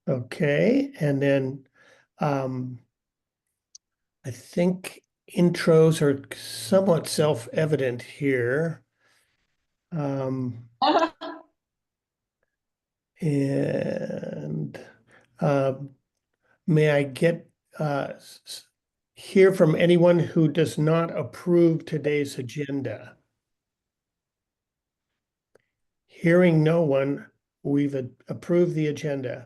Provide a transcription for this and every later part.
Okay, and then I think intros are somewhat self-evident here. And may I get hear from anyone who does not approve today's agenda? Hearing no one, we've approved the agenda.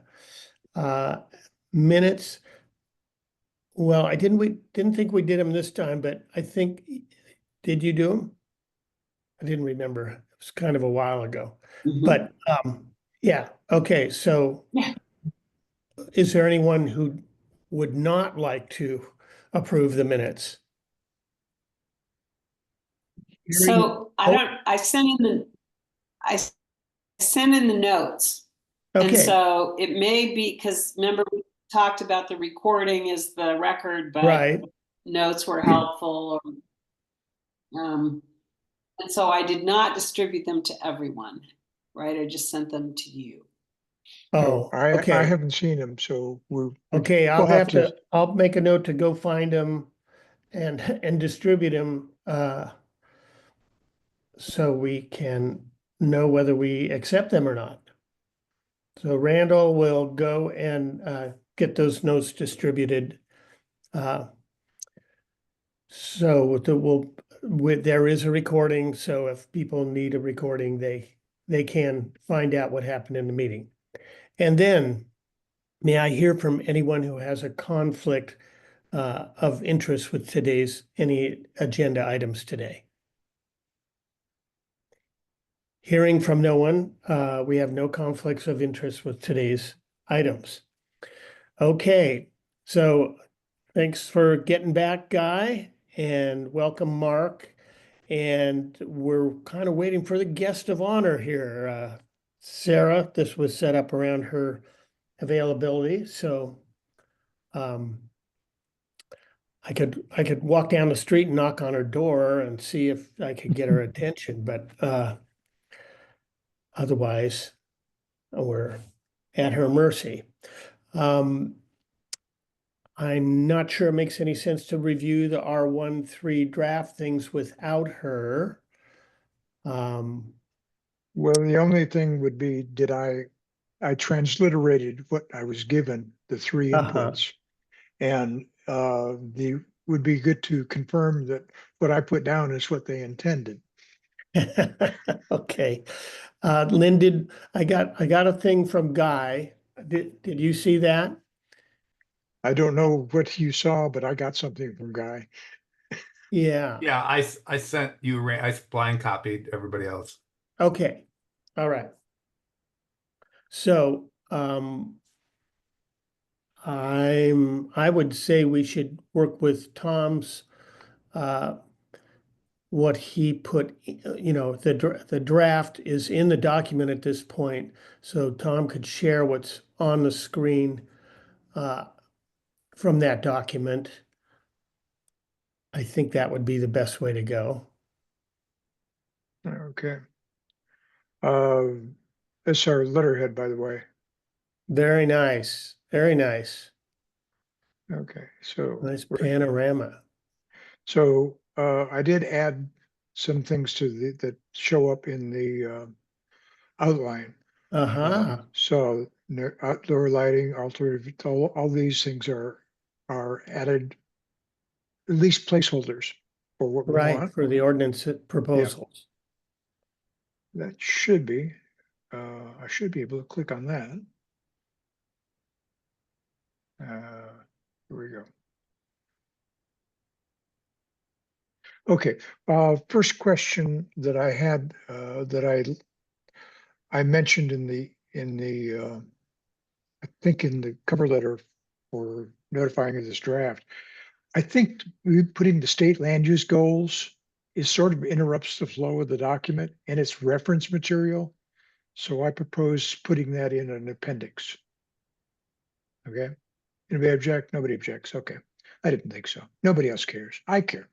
Minutes. Well, we didn't think we did them this time, but I think, did you do them? I didn't remember. It was kind of a while ago. But yeah, okay. So Yeah. is there anyone who would not like to approve the minutes? So I sent in the notes. And Okay, so it may be, because remember we talked about the recording is the record, but right. notes were helpful. And so I did not distribute them to everyone, right? I just sent them to you. Oh, I okay. haven't seen them, so Okay, we'll have to. I'll make a note to go find them and distribute them so we can know whether we accept them or not. So Randall will go and get those notes distributed. So there is a recording, so if people need a recording, they can find out what happened in the meeting. And then, may I hear from anyone who has a conflict of interest with any agenda items today? Hearing from no one, we have no conflicts of interest with today's items. Okay, so thanks for getting back, Guy, and welcome, Mark. And we're kind of waiting for the guest of honor here. Sarah, this was set up around her availability, so I could walk down the street and knock on her door and see if I could get her attention, but otherwise we're at her mercy. I'm not sure it makes any sense to review the R13 draft things without her. Well, the only thing would be, I transliterated what I was given, the three inputs. And would be good to confirm that what I put down is what they intended. Okay. Lynn, I got a thing from Guy. Did you see that? I don't know what you saw, but I got something from Guy. Yeah. Yeah, I sent you, I blind copied everybody else. Okay. All right. So I would say we should work with Tom's what he put, the draft is in the document at this point, so Tom could share what's on the screen from that document. I think that would be the best way to go. Okay. That's our letterhead, by the way. Very nice. Very nice. Okay, so Nice panorama. So I did add some things that show up in the outline. So outdoor lighting, alternative, all these things are added, at least placeholders for what we Right, want. for the ordinance proposals. That should be. I should be able to click on that. Here we go. Okay, first question that I had that I mentioned in the I think in the cover letter for notifying of this draft. I think putting the state land use goals is sort of interrupts the flow of the document and its reference material. So I propose putting that in an appendix. Okay. Anybody object? Nobody objects. Okay. I didn't think so. Nobody else cares. I care.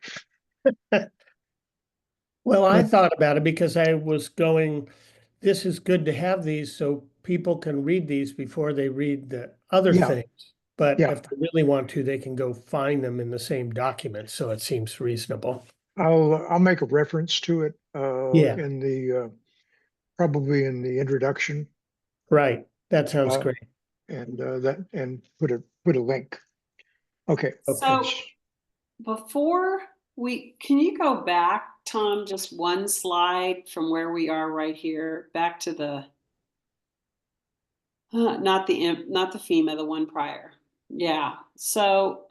Well, I thought about it because I was going this is good to have these so people can read these before they read the other Yeah. things. But Yeah. if they really want to, they can go find them in the same document, so it seems reasonable. I'll make a reference to it Yeah. in the probably in the introduction Right, that sounds Uh, great. and put a link. Okay. So before can you go back, Tom, just one slide from where we are right here, back to the, not the FEMA, the one prior. Yeah. So,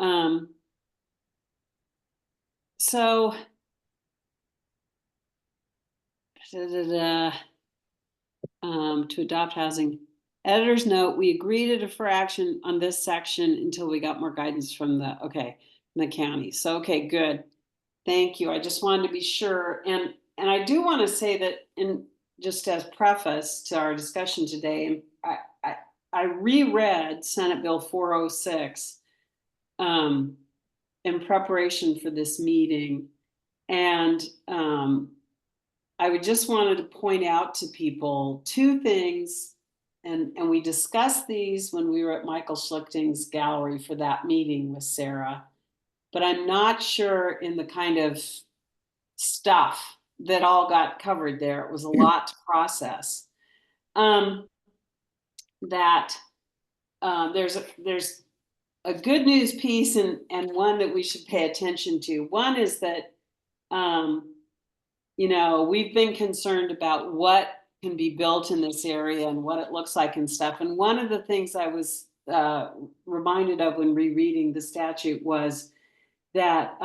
to adopt housing. Editor's note, we agree to defer action on this section until we got more guidance from the county. So, okay, good. Thank you. I just wanted to be sure. And I do want to say that just as preface to our discussion today, I reread Senate Bill 406 in preparation for this meeting. And I would just wanted to point out to people two things, and we discussed these when we were at Michael Schlichting's gallery for that meeting with Sarah, but I'm not sure in the kind of stuff that all got covered there. It was a lot to process. There's a good news piece and one that we should pay attention to. One is that we've been concerned about what can be built in this area and what it looks like and stuff. And one of the things I was reminded of when rereading the statute was that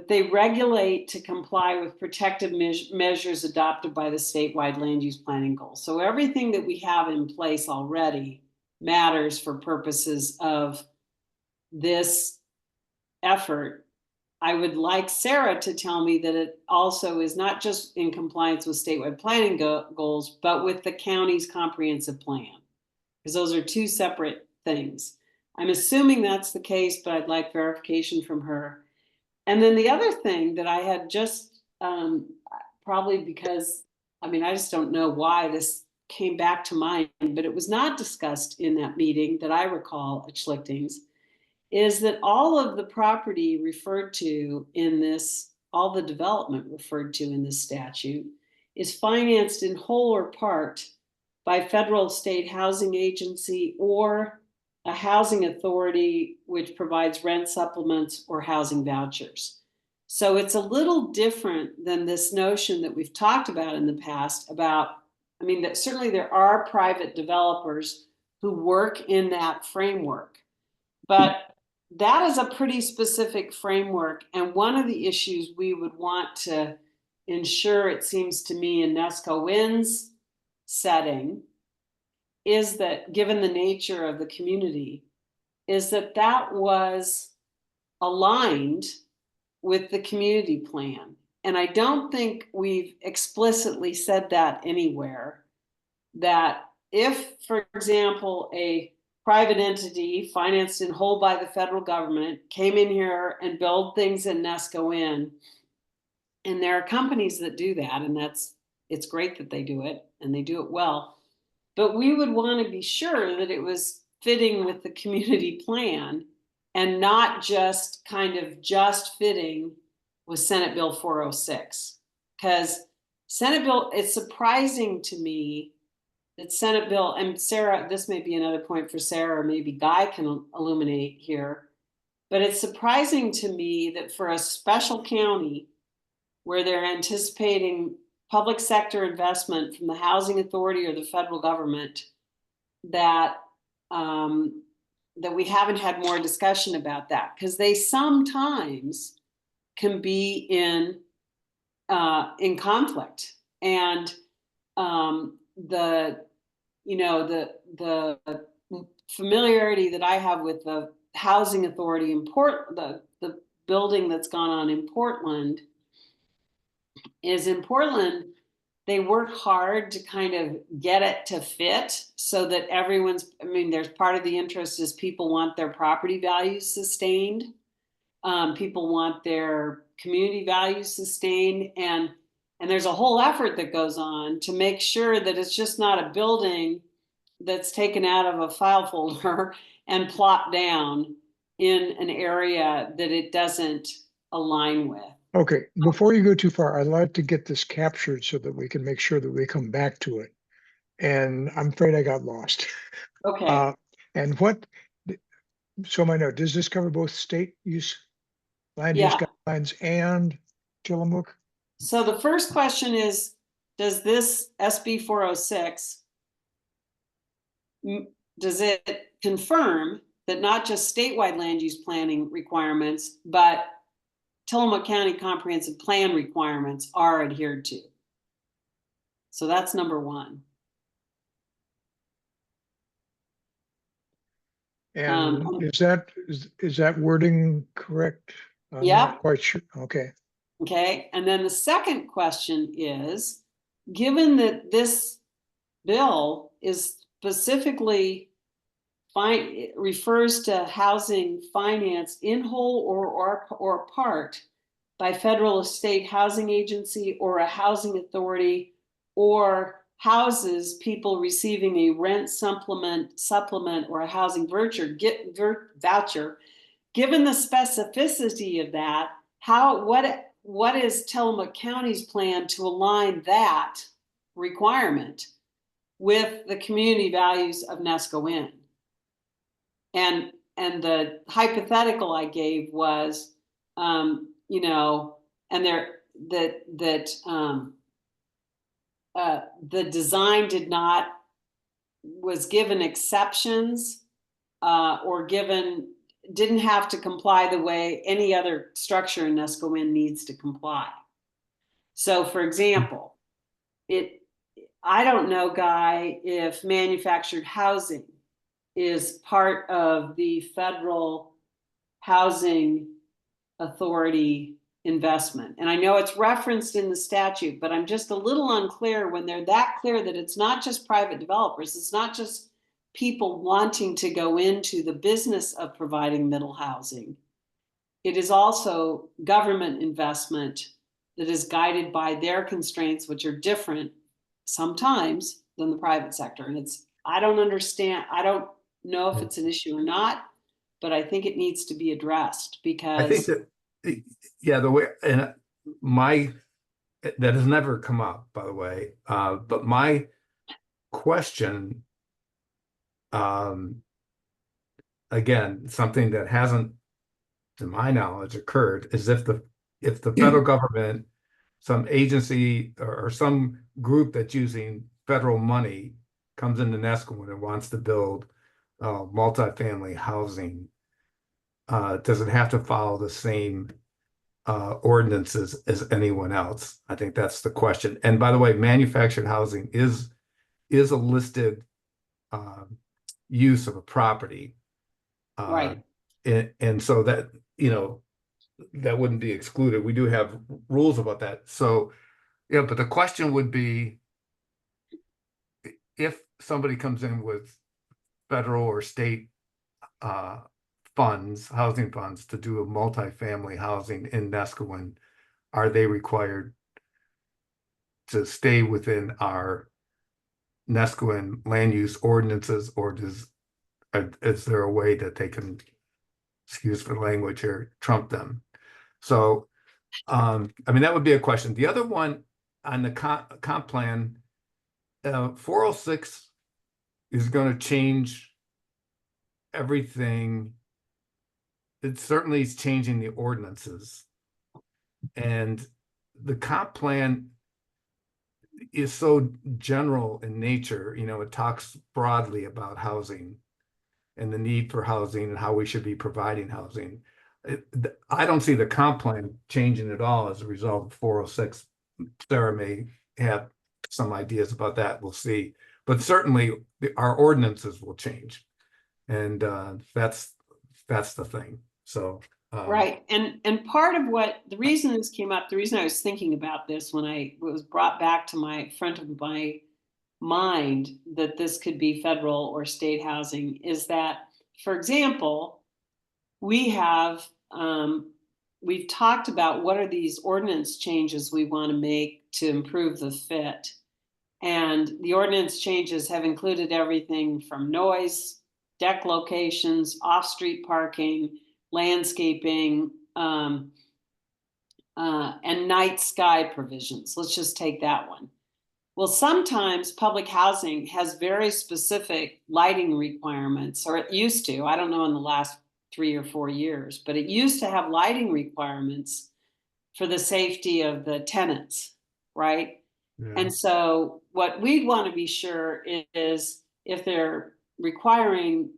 they regulate to comply with protective measures adopted by the statewide land use planning goals. So everything that we have in place already matters for purposes of this effort. I would like Sarah to tell me that it also is not just in compliance with statewide planning goals, but with the county's comprehensive plan, because those are two separate things. I'm assuming that's the case, but I'd like verification from her. And then the other thing that I had just, probably because, I just don't know why this came back to mind, but it was not discussed in that meeting that I recall at Schlichting's, is that all of the property referred to in this, all the development referred to in this statute is financed in whole or part by federal state housing agency or a housing authority which provides rent supplements or housing vouchers. So it's a little different than this notion that we've talked about in the past about, that certainly there are private developers who work in that framework, but that is a pretty specific framework. And one of the issues we would want to ensure, it seems to me, in Neskowin's setting is that, given the nature of the community, is that was aligned with the community plan. And I don't think we've explicitly said that anywhere, that if, for example, a private entity financed in whole by the federal government came in here and built things in Neskowin, and there are companies that do that, and it's great that they do it and they do it well, but we would want to be sure that it was fitting with the community plan and not just fitting with Senate Bill 406. Because it's surprising to me that Senate Bill, and Sarah, this may be another point for Sarah, or maybe Guy can illuminate here, but it's surprising to me that for a special county where they're anticipating public sector investment from the housing authority or the federal government, that we haven't had more discussion about that, because they sometimes can be in conflict. And the familiarity that I have with the housing authority in the building that's gone on in Portland is, in Portland, they work hard to kind of get it to fit so that everyone's, there's part of the interest is people want their property values sustained. People want their community values sustained. And And there's a whole effort that goes on to make sure that it's just not a building that's taken out of a file folder and plopped down in an area that it doesn't align with. Okay, before you go too far, I'd like to get this captured so that we can make sure that we come back to it. And I'm afraid I got lost. Okay. And what, so my note, does this cover both state use, land use Yeah. guidelines and Tillamook? So the first question is, does this SB 406, does it confirm that not just statewide land use planning requirements, but Tillamook County comprehensive plan requirements are adhered to? So that's number one. And is that wording correct? I'm Yeah. not quite sure. Okay. Okay, and then the second question is, given that this bill is specifically refers to housing finance in whole or part by federal or state housing agency or a housing authority, or houses people receiving a rent supplement or a housing voucher, given the specificity of that, what is Tillamook County's plan to align that requirement with the community values of Neskowin? And the hypothetical I gave was, you know, and there that the design was given exceptions or didn't have to comply the way any other structure in Neskowin needs to comply. So, for example, I don't know, Guy, if manufactured housing is part of the federal housing authority investment. And I know it's referenced in the statute, but I'm just a little unclear when they're that clear that it's not just private developers, it's not just people wanting to go into the business of providing middle housing. It is also government investment that is guided by their constraints, which are different sometimes than the private sector. And I don't understand, I don't know if it's an issue or not, but I think it needs to be addressed because I think that, yeah, the way, and that has never come up, by the way, but my question, again, something that hasn't, to my knowledge, occurred is if the federal government, some agency or some group that's using federal money comes into Neskowin and wants to build multifamily housing, does it have to follow the same ordinances as anyone else? I think that's the question. And by the way, manufactured housing is a listed use of a property. right. And so that, you know, that wouldn't be excluded. We do have rules about that. So, yeah, but the question would be, if somebody comes in with federal or state funds, housing funds, to do a multifamily housing in Neskowin, are they required to stay within our Neskowin land use ordinances, or is there a way that they can, excuse the language here, trump them? So, I mean, that would be a question. The other one on the comp plan, 406 is going to change everything. It certainly is changing the ordinances. And the comp plan is so general in nature, you know, it talks broadly about housing and the need for housing and how we should be providing housing. I don't see the comp plan changing at all as a result of 406. Sarah may have some ideas about that, we'll see. But certainly our ordinances will change. And that's the thing. So Right. And part of the reason this came up, the reason I was thinking about this when it was brought back to my front of my mind that this could be federal or state housing is that, for example, we have we've talked about what are these ordinance changes we want to make to improve the fit. And the ordinance changes have included everything from noise, deck locations, off-street parking, landscaping, and night sky provisions. Let's just take that one. Well, sometimes public housing has very specific lighting requirements, or it used to. I don't know in the last 3 or 4 years, but it used to have lighting requirements for the safety of the tenants, right? Yeah. And so what we'd want to be sure is if they're requiring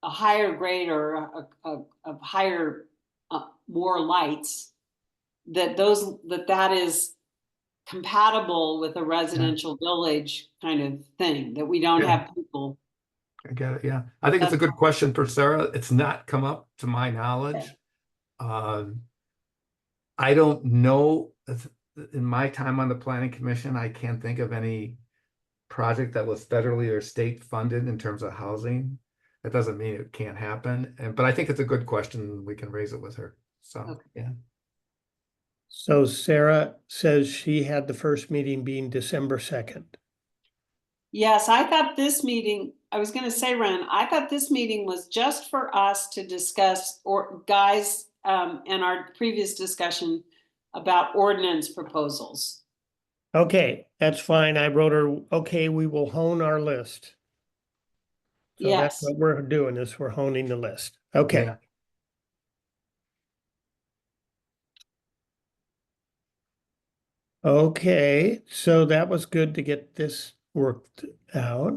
a higher grade or a higher, more lights, that is compatible with a residential village kind of thing, that we don't Yeah. have people. I get it. Yeah. I think it's a good question for Sarah. It's not come up to my knowledge. I don't know in my time on the planning commission, I can't think of any project that was federally or state funded in terms of housing. That doesn't mean it can't happen. But I think it's a good question. We can raise it with her. So, Okay. yeah. So Sarah says she had the first meeting being December 2nd. Yes, I thought this meeting, I was going to say, Ren, I thought this meeting was just for us to discuss, or guys, in our previous discussion about ordinance proposals. Okay, that's fine. I wrote her, okay, we will hone our list. So that's Yes. what we're doing, is we're honing the list. Okay. Yeah. Okay, so that was good to get this worked out.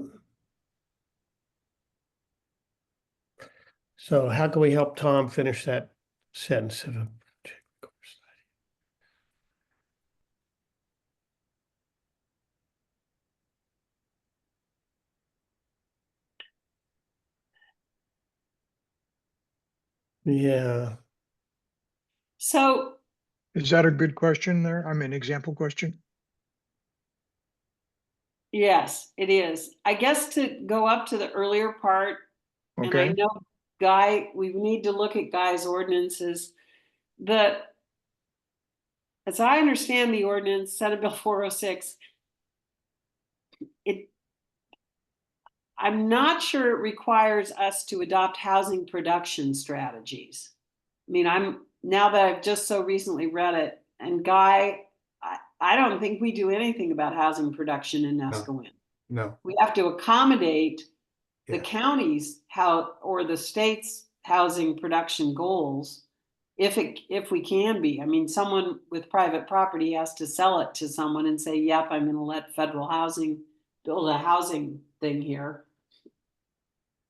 So how can we help Tom finish that sentence of a project course? Yeah. So Is that a good question there? I mean, example question? yes, it is. I guess to go up to the earlier part, and I Okay, know Guy, we need to look at Guy's ordinances. As I understand the ordinance, Senate Bill 406, I'm not sure it requires us to adopt housing production strategies. I mean, now that I've just so recently read it, and Guy, I don't think we do anything about housing production in Neskowin. No. We have to accommodate the Yeah. county's or the state's housing production goals if we can be. I mean, someone with private property has to sell it to someone and say, yep, I'm going to let federal housing build a housing thing here.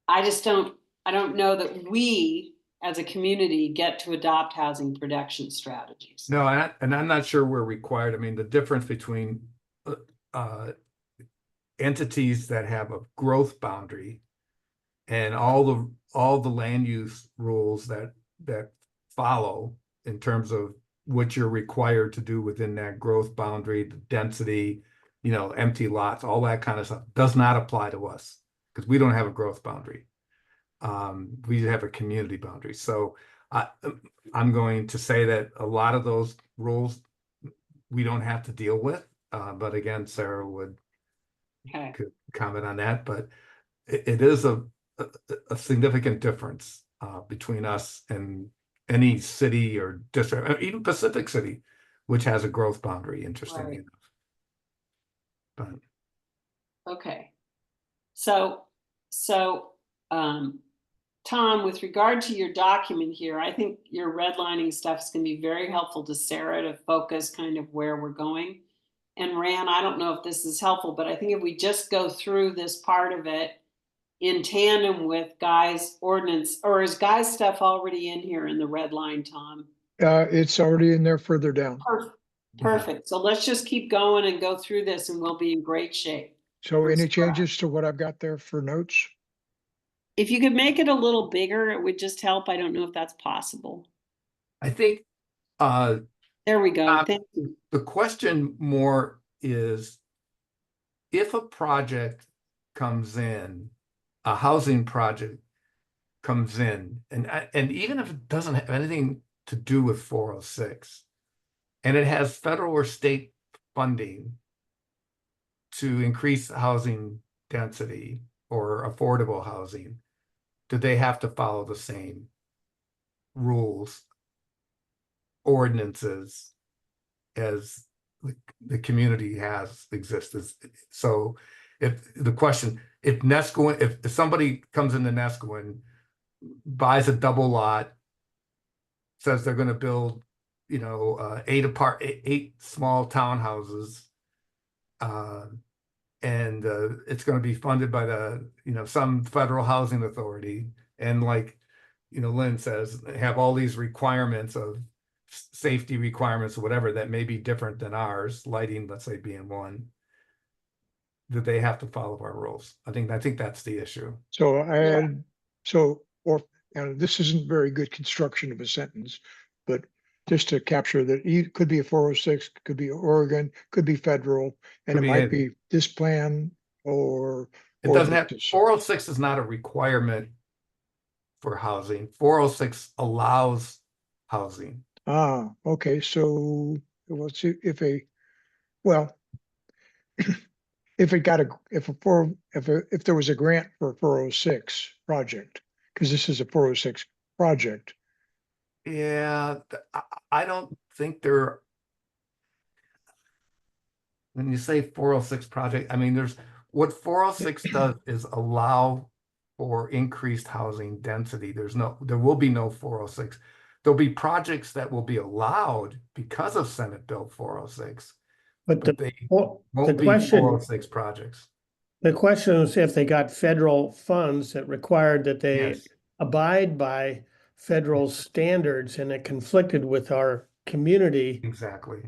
I don't know that we as a community get to adopt housing production strategies. No, and I'm not sure we're required. I mean, the difference between entities that have a growth boundary and all the land use rules that follow in terms of what you're required to do within that growth boundary, the density, empty lots, all that kind of stuff does not apply to us because we don't have a growth boundary. We have a community boundary. So I'm going to say that a lot of those rules we don't have to deal with. But again, Sarah could comment on that. But it is a significant difference between us and any city or district, even Pacific City, which has a growth boundary, interestingly enough. But okay. So Tom, with regard to your document here, I think your redlining stuff is going to be very helpful to Sarah to focus kind of where we're going. And Ran, I don't know if this is helpful, but I think if we just go through this part of it in tandem with Guy's ordinance, or is Guy's stuff already in here in the red line, Tom? it's already in there further down. Perfect. So let's just keep going and go through this and we'll be in great shape. So any changes to what I've got there for notes? If you could make it a little bigger, it would just help. I don't know if that's possible. I think There we go. Thank you. the question more is if a project comes in, a housing project comes in, and even if it doesn't have anything to do with 406. And it has federal or state funding to increase housing density or affordable housing. Do they have to follow the same rules, ordinances as the community has existed? So if the question, if Neskowin, if somebody comes into Neskowin, buys a double lot, says they're going to build, you know, eight small townhouses, and it's going to be funded by the, you know, some federal housing authority, and like, you know, Lynn says, have all these requirements of safety requirements or whatever that may be different than ours, lighting, let's say, being one. Do they have to follow our rules? I think that's the issue. So and this isn't very good construction of a sentence, but just to capture that, it could be a 406, could be Oregon, could be federal, and Could it be might anything. be this plan or. It doesn't have, ordinances. 406 is not a requirement for housing. 406 allows housing. Ah, okay, so let's see if if there was a grant for a 406 project, because this is a 406 project. Yeah, I don't think there. When you say 406 project, I mean, what 406 does is allow for increased housing density. There will be no 406. There'll be projects that will be allowed because of Senate Bill 406, But but they the won't be question, 406 projects. the question is if they got federal funds that required that they Yes, abide by federal standards and it conflicted with our community, exactly.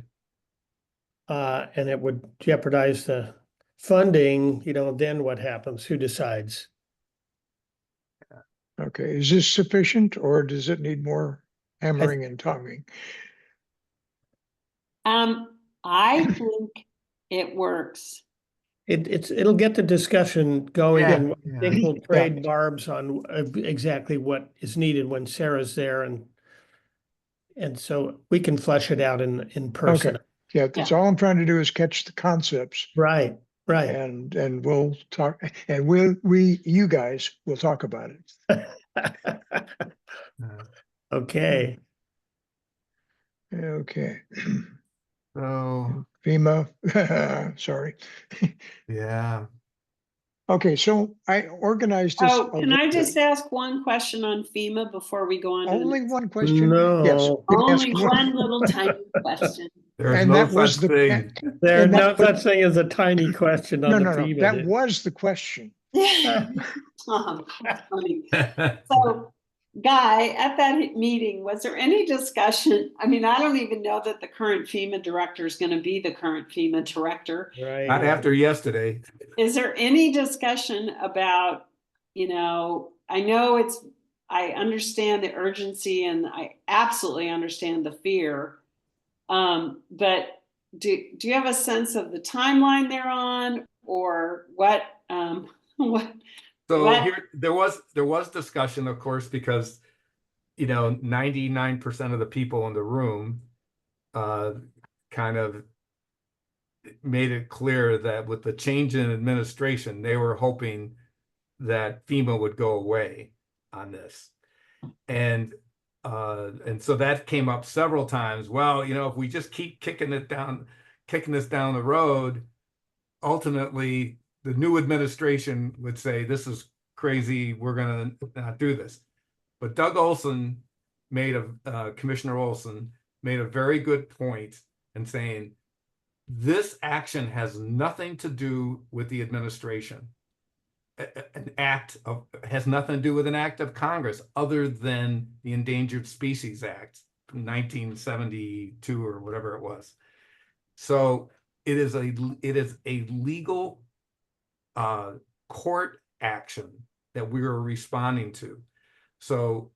and it would jeopardize the funding, you know, then what happens? Who decides? Okay, is this sufficient or does it need more hammering and tonguing? I think it works. It'll get the discussion going, Yeah, and I yeah. think we'll trade barbs on exactly what is needed when Sarah's there, and so we can flesh it out in person. Okay, yeah, that's all I'm trying to do is catch the concepts. Right, right. And we'll talk, and you guys will talk about it. Okay. Okay. So, FEMA, sorry. yeah. Okay, so I organized this. Oh, can I just ask one question on FEMA before we go on to the Only next? one question? Yes. No, you can ask Only one little tiny question. There's And no that was such the- thing. there's And no that- such thing as a tiny question on No, the FEMA. that was the question. That's funny. So, Guy, at that meeting, was there any discussion? I mean, I don't even know that the current FEMA director is going to be the current FEMA director. Right. Not after yesterday. Is there any discussion about, you know, I understand the urgency and I absolutely understand the fear. But do you have a sense of the timeline they're on or what, what? So What? here there was discussion, of course, because 99% of the people in the room kind of made it clear that with the change in administration, they were hoping that FEMA would go away on this. And so that came up several times. Well, if we just keep kicking this down the road, ultimately the new administration would say, this is crazy, we're gonna not do this. But Commissioner Olson made a very good point in saying, this action has nothing to do with the administration. Has nothing to do with an act of Congress other than the Endangered Species Act from 1972 or whatever it was. So it is a legal court action that we were responding to. So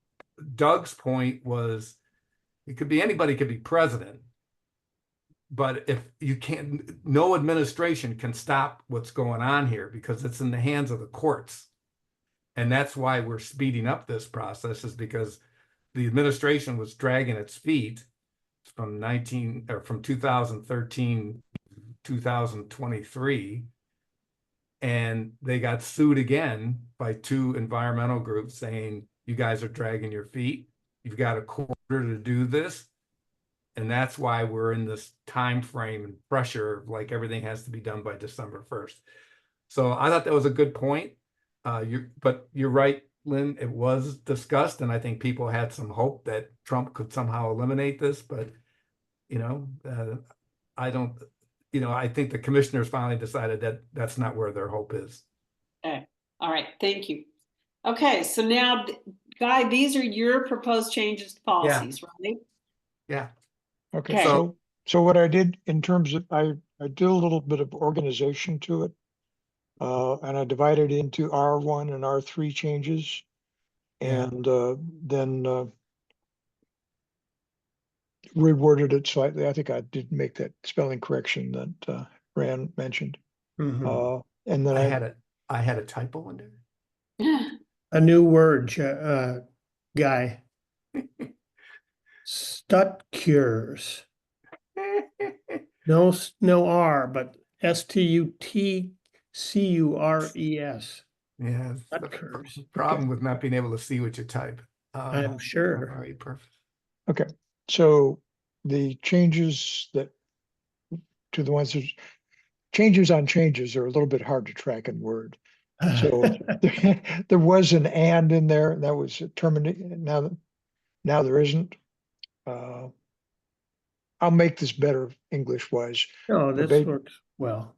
Doug's point was, anybody could be president, but if you can't, no administration can stop what's going on here because it's in the hands of the courts. And that's why we're speeding up this process, is because the administration was dragging its feet from 2013, 2023. And they got sued again by 2 environmental groups saying, you guys are dragging your feet. You've got a quarter to do this. And that's why we're in this time frame and pressure, like everything has to be done by December 1st. So I thought that was a good point. But you're right, Lynn, it was discussed, and I think people had some hope that Trump could somehow eliminate this, but I don't, I think the commissioners finally decided that that's not where their hope is. Okay, all right, thank you. Okay, so now, Guy, these are your proposed changes to policies, right? Yeah. Okay, Okay. so what I did in terms of, I did a little bit of organization to it. And I divided into R1 and R3 changes. Yeah. And then reworded it slightly. I think I did make that spelling correction that Rand mentioned. Mhm. And then I had a typo in there. A new word, Guy. Stut cures. No R, but STUTCURES. Yeah, That the curves. problem with not being able to see what you type. I'm sure. All right, perfect. okay, so the changes to the ones that changes on changes are a little bit hard to track in Word. So there was an and in there, and that was terminated. Now there isn't. I'll make this better English wise. No, this works well.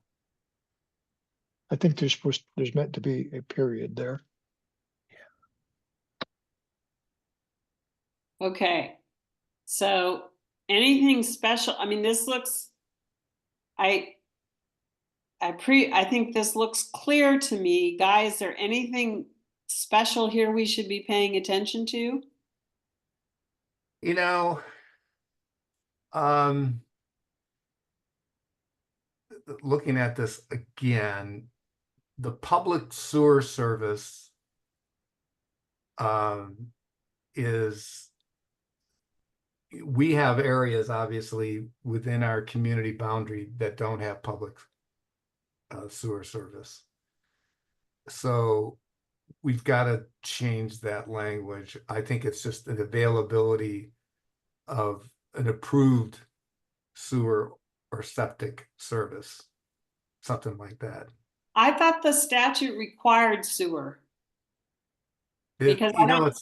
I think there's meant to be a period there. Okay, so anything special? I mean, this looks, I think this looks clear to me. Guy, is there anything special here we should be paying attention to? Looking at this again, the public sewer service is, we have areas obviously within our community boundary that don't have public sewer service. So we've got to change that language. I think it's just an availability of an approved sewer or septic service, something like that. I thought the statute required sewer. Because I don't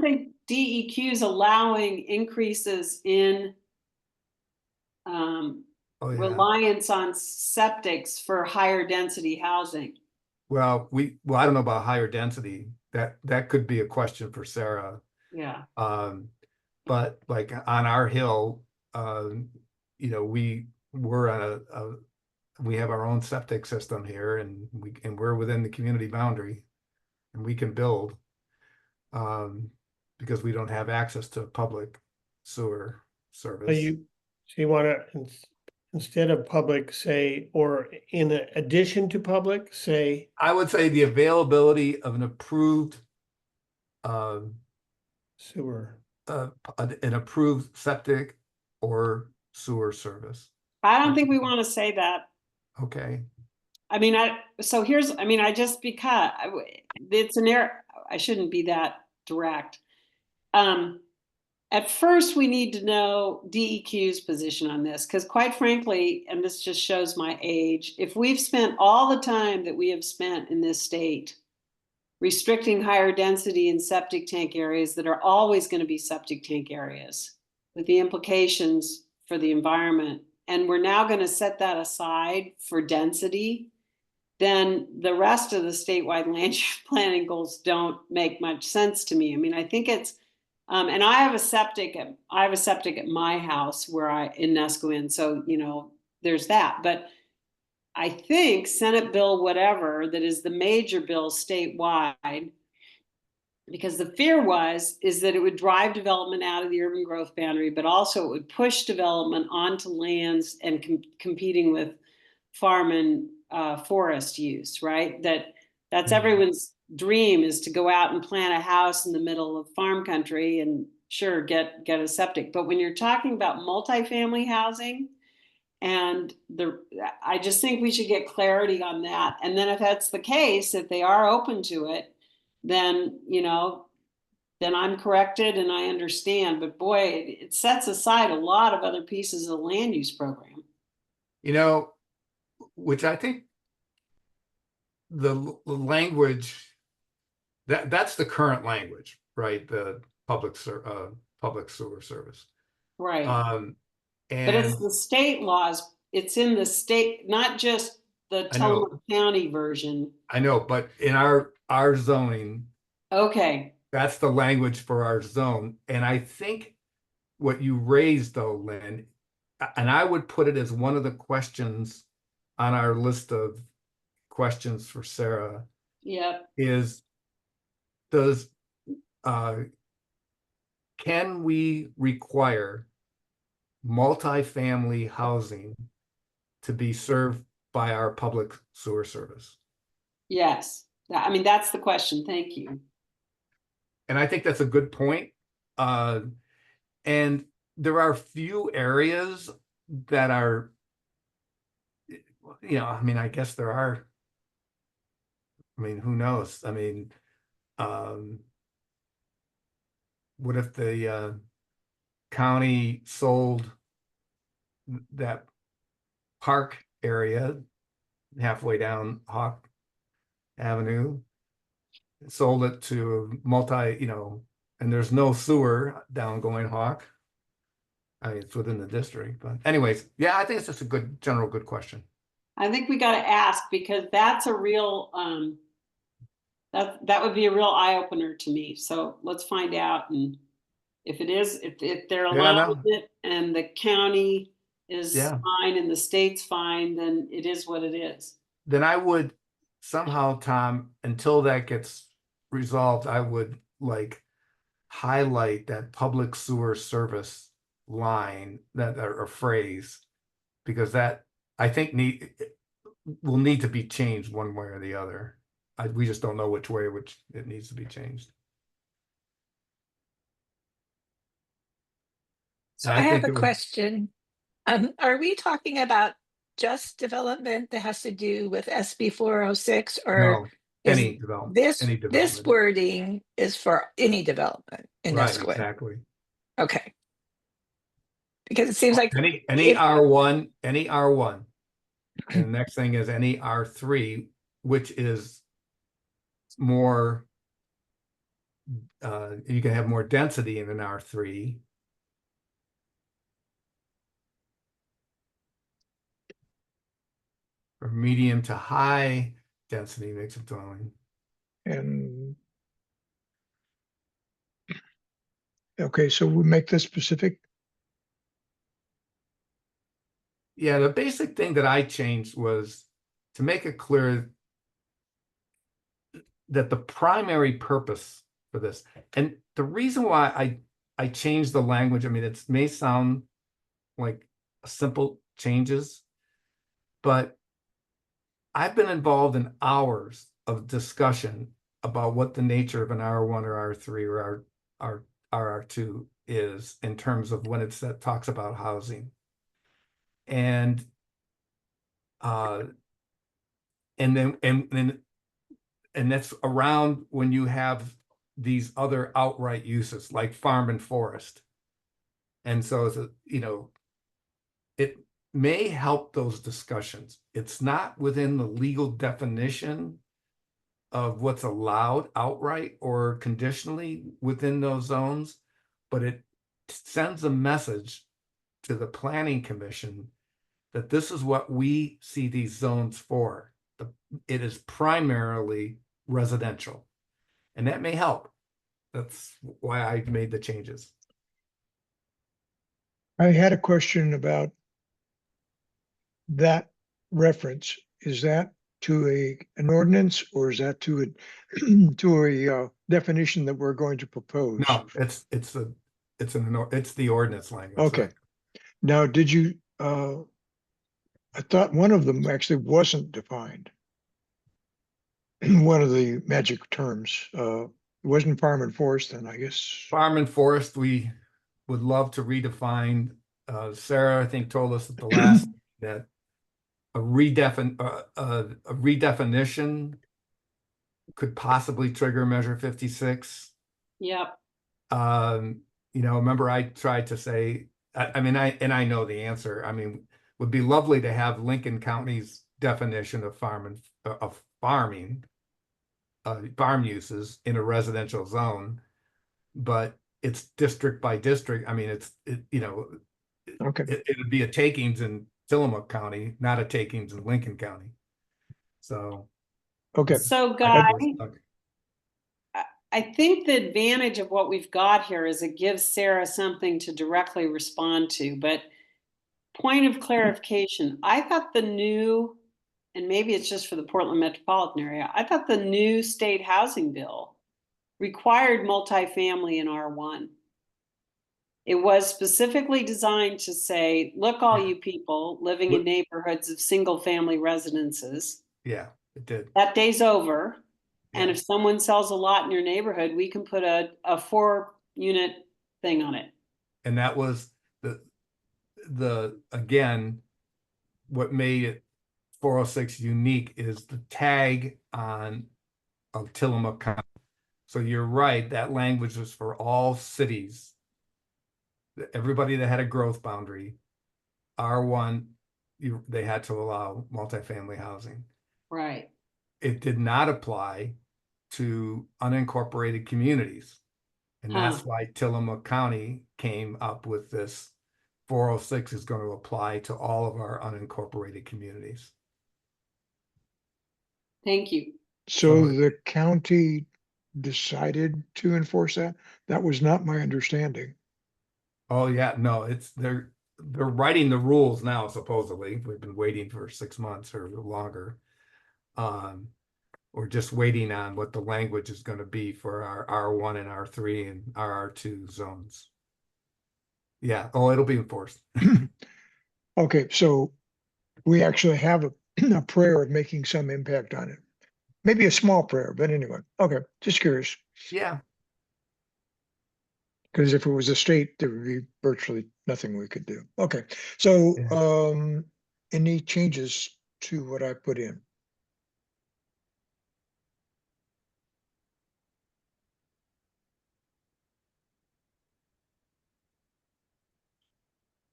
think DEQ is allowing increases in reliance on septics for higher density housing. Well, I don't know about higher density. That could be a question for Sarah. Yeah. But like on our hill, we have our own septic system here, and we're within the community boundary, and we can build because we don't have access to public sewer service. So you want to, instead of public, say, or in addition to public, say? I would say the availability of an approved sewer. An approved septic or sewer service. I don't think we want to say that. Okay. I mean, because it's an error. I shouldn't be that direct. At first, we need to know DEQ's position on this, because quite frankly, and this just shows my age, if we've spent all the time that we have spent in this state restricting higher density in septic tank areas that are always going to be septic tank areas with the implications for the environment, and we're now going to set that aside for density, then the rest of the statewide land use planning goals don't make much sense to me. I mean, I think it's, and I have a septic at my house in Neskowin, so there's that. But I think Senate Bill whatever that is the major bill statewide, because the fear is that it would drive development out of the urban growth boundary, but also it would push development onto lands and competing with farm and forest use, right? That's everyone's dream is to go out and plant a house in the middle of farm country and sure get a septic. But when you're talking about multifamily housing, and I just think we should get clarity on that. And then if that's the case, if they are open to it, then, then I'm corrected and I understand. But boy, it sets aside a lot of other pieces of the land use program. Which I think the language, that's the current language, right? The public sewer service. Right. And But it's the state laws. It's in the state, not just the Tillamook County version. I know, but in our zoning, okay, that's the language for our zone. And I think what you raised though, Lynn, and I would put it as one of the questions on our list of questions for Sarah. Yep. Is can we require multifamily housing to be served by our public sewer service? Yes. I mean, that's the question. Thank you. And I think that's a good point. And there are few areas that are, I mean, I guess there are. I mean, who knows? I mean, what if the county sold that park area halfway down Hawk Avenue, sold it to and there's no sewer down going Hawk. I mean, it's within the district, but anyways, yeah, I think it's just a good question. I think we got to ask, because that's a real, that would be a real eye opener to me. So let's find out. And if it is, if they're allowed with it and the county is fine and the state's fine, then it is what it is. Then I would somehow, Tom, until that gets resolved, I would highlight that public sewer service line, that or phrase, because that I think will need to be changed one way or the other. We just don't know which way it needs to be changed. So I have a question. Are we talking about just development that has to do with SB 406, or no, any development? This wording is for any development in Neskowin? Exactly. Okay. Because it seems like any R1, any R1. And the next thing is any R3, which is more, you can have more density in an R3. Or medium to high density mix of dwelling. And okay, so we make this specific. Yeah, the basic thing that I changed was to make it clear that the primary purpose for this, and the reason why I changed the language, I mean, it may sound like simple changes, but I've been involved in hours of discussion about what the nature of an R1 or R3 or R2 is in terms of when that talks about housing. And that's around when you have these other outright uses like farm and forest. And so it may help those discussions. It's not within the legal definition of what's allowed outright or conditionally within those zones, but it sends a message to the Planning Commission that this is what we see these zones for. It is primarily residential, and that may help. That's why I made the changes. I had a question about that reference. Is that to an ordinance, or is that to a definition that we're going to propose? No, it's the ordinance language. Okay. Right? Now, did you? I thought one of them actually wasn't defined. one of the magic terms. It wasn't farm and forest then, I guess. Farm and forest, we would love to redefine. Sarah, I think, told us at the last that a redefinition could possibly trigger Measure 56. Yep. Remember I tried to say, I know the answer. I mean, would be lovely to have Lincoln County's definition of farming, farm uses in a residential zone, but it's district by district. I mean, Okay. it'd be a takings in Tillamook County, not a takings in Lincoln County. So, Okay. So, Guy, okay. I think the advantage of what we've got here is it gives Sarah something to directly respond to. But point of clarification, I thought the new, and maybe it's just for the Portland metropolitan area, I thought the new state housing bill required multifamily in R1. It was specifically designed to say, look, all you people living in neighborhoods of single family residences. Yeah, it did. That day's over. And Yeah. if someone sells a lot in your neighborhood, we can put a 4-unit thing on it. And that was again, what made it 406 unique is the tag of Tillamook County. So you're right, that language was for all cities. Everybody that had a growth boundary, R1, they had to allow multifamily housing. Right. It did not apply to unincorporated communities. And that's why Tillamook County came up with this 406 is going to apply to all of our unincorporated communities. Thank you. So the county decided to enforce that? That was not my understanding. Oh yeah, no, they're writing the rules now, supposedly. We've been waiting for 6 months or longer. Or just waiting on what the language is going to be for our R1 and R3 and RR2 zones. Yeah, it'll be enforced. Okay, so we actually have a prayer of making some impact on it. Maybe a small prayer, but anyway. Okay, just curious. Yeah. Because if it was a state, there would be virtually nothing we could do. Okay, so Yeah. Any changes to what I put in?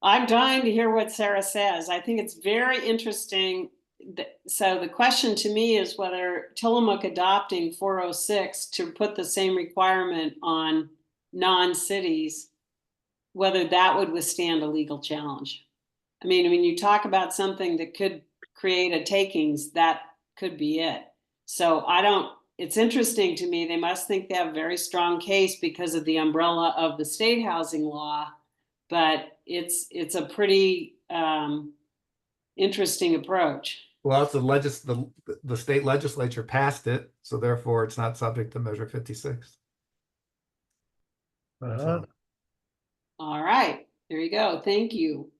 I'm dying to hear what Sarah says. I think it's very interesting. So the question to me is whether Tillamook adopting 406 to put the same requirement on non-cities, whether that would withstand a legal challenge. I mean, when you talk about something that could create a takings, that could be it. So it's interesting to me. They must think they have a very strong case because of the umbrella of the state housing law, but it's a pretty interesting approach. Well, it's the state legislature passed it, so therefore it's not subject to Measure 56. So, All right, there you go. Thank you.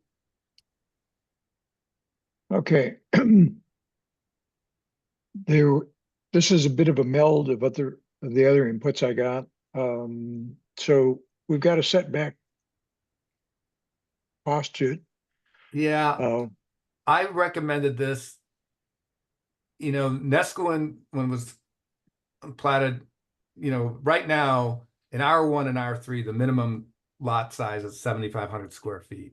Okay. This is a bit of a meld of the other inputs I got. So we've got a setback posture. yeah, I recommended this. Neskowin, when it was platted, right now in R1 and R3, the minimum lot size is 7,500 square feet.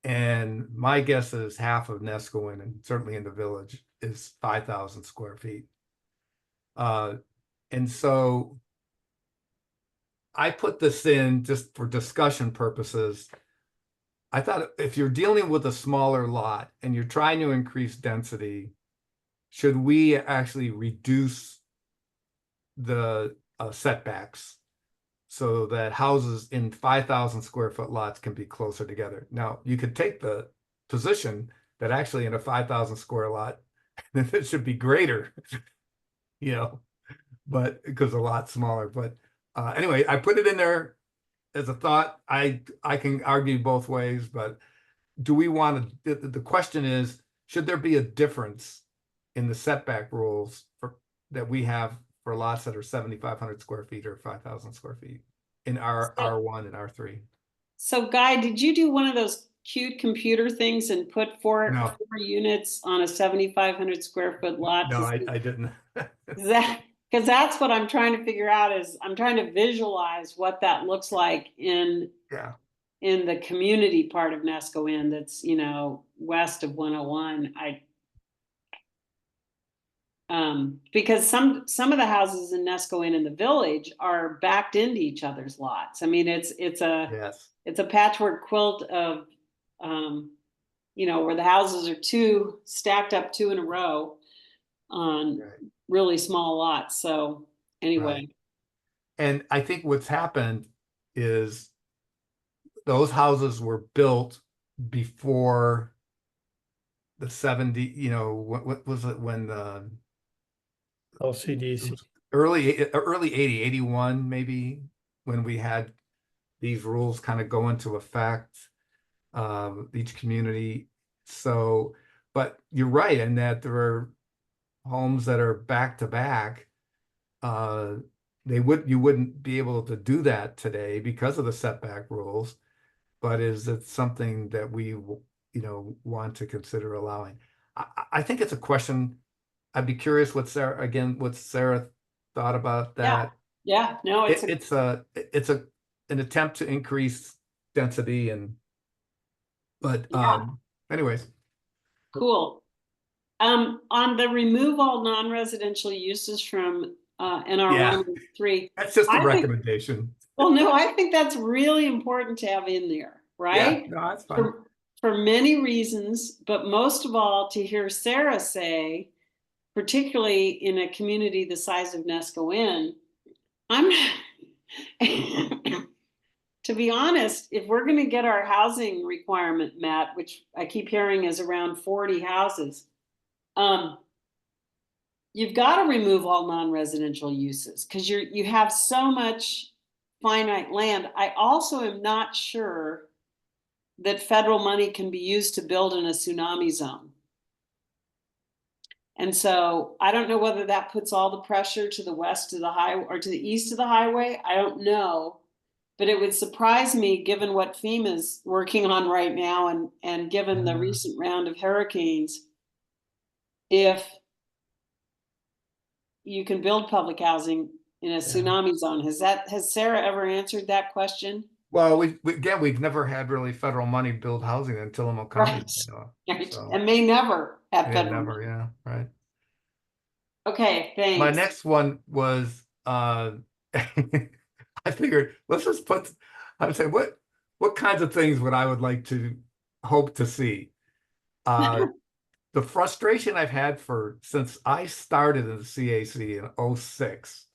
And my guess is half of Neskowin, and certainly in the village, is 5,000 square feet. And so I put this in just for discussion purposes. I thought if you're dealing with a smaller lot and you're trying to increase density, should we actually reduce the setbacks so that houses in 5,000 square foot lots can be closer together? Now, you could take the position that actually in a 5,000 square lot, it should be greater, but because a lot smaller. But anyway, I put it in there as a thought. I can argue both ways, but do we want to, the question is, should there be a difference in the setback rules that we have for lots that are 7,500 square feet or 5,000 square feet in our R1 and R3. So Guy, did you do one of those cute computer things and put four No. units on a 7,500 square foot lot? No, I didn't. Because that's what I'm trying to figure out, is I'm trying to visualize what that looks like in the community part of Neskowin that's, west of 101. Because some of the houses in Neskowin in the village are backed into each other's lots. I mean, it's a patchwork quilt of where the houses are stacked up two in a row on really small lots. So anyway. Right. And I think what's happened is those houses were built before the 70, what was it when the LCDC. early 81, maybe, when we had these rules kind of go into effect, each community. So, but you're right in that there are homes that are back to back. You wouldn't be able to do that today because of the setback rules. But is it something that we, want to consider allowing? I think it's a question. I'd be curious what Sarah thought about that. Yeah. No, It's an attempt to increase density anyways. Cool. On the remove all non-residential uses from NR1 and 3. That's just a recommendation. Well, no, I think that's really important to have in there, right? Yeah, no, that's fine. For many reasons, but most of all, to hear Sarah say, particularly in a community the size of Neskowin, to be honest, if we're going to get our housing requirement met, which I keep hearing is around 40 houses, you've got to remove all non-residential uses because you have so much finite land. I also am not sure that federal money can be used to build in a tsunami zone. And so I don't know whether that puts all the pressure to the west of the highway or to the east of the highway. I don't know, but it would surprise me given what FEMA is working on right now and given the recent round of hurricanes, if you can build public housing in a tsunami zone. Has Sarah ever answered that question? Well, we've never had really federal money build housing in Tillamook County. Right. So. And may never have federal money. Yeah, right. Okay, thanks. My next one was I figured let's just I would say what kinds of things would I like to hope to see. The frustration I've had since I started in the CAC in 2006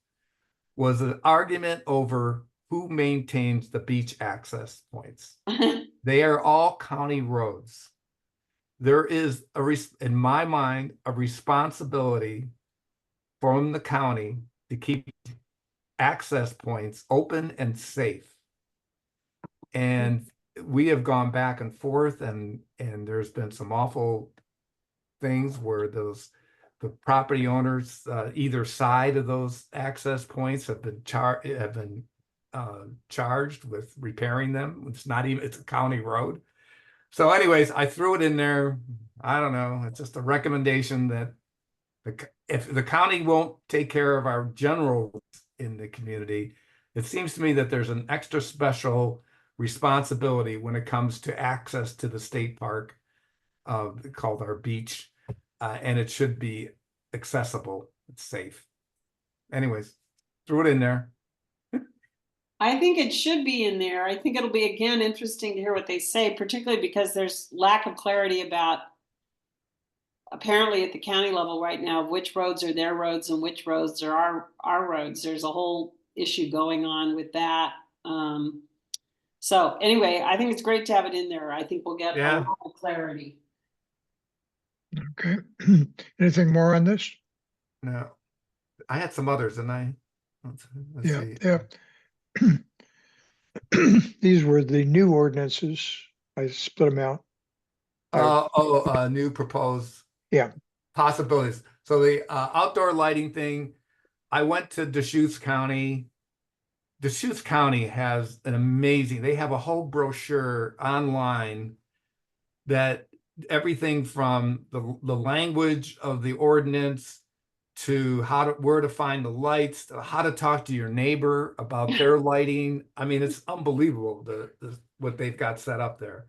was an argument over who maintains the beach access points. They are all county roads. There is, in my mind, a responsibility from the county to keep access points open and safe. And we have gone back and forth, and there's been some awful things where the property owners, either side of those access points have been charged with repairing them. It's a county road. So anyways, I threw it in there. I don't know. It's just a recommendation that if the county won't take care of our general roads in the community, it seems to me that there's an extra special responsibility when it comes to access to the state park called our beach. And it should be accessible. It's safe. Anyways, threw it in there. I think it should be in there. I think it'll be, again, interesting to hear what they say, particularly because there's lack of clarity about, apparently at the county level right now, which roads are their roads and which roads are our roads. There's a whole issue going on with that. So anyway, I think it's great to have it in there. I think we'll get a lot of clarity. Okay. Anything more on this? No, I had some others, and let's see. Yeah. These were the new ordinances. I split them out. New proposed possibilities. So the outdoor lighting thing, I went to Deschutes County. Deschutes County has an amazing, they have a whole brochure online that everything from the language of the ordinance to where to find the lights, to how to talk to your neighbor about their lighting. I mean, it's unbelievable what they've got set up there.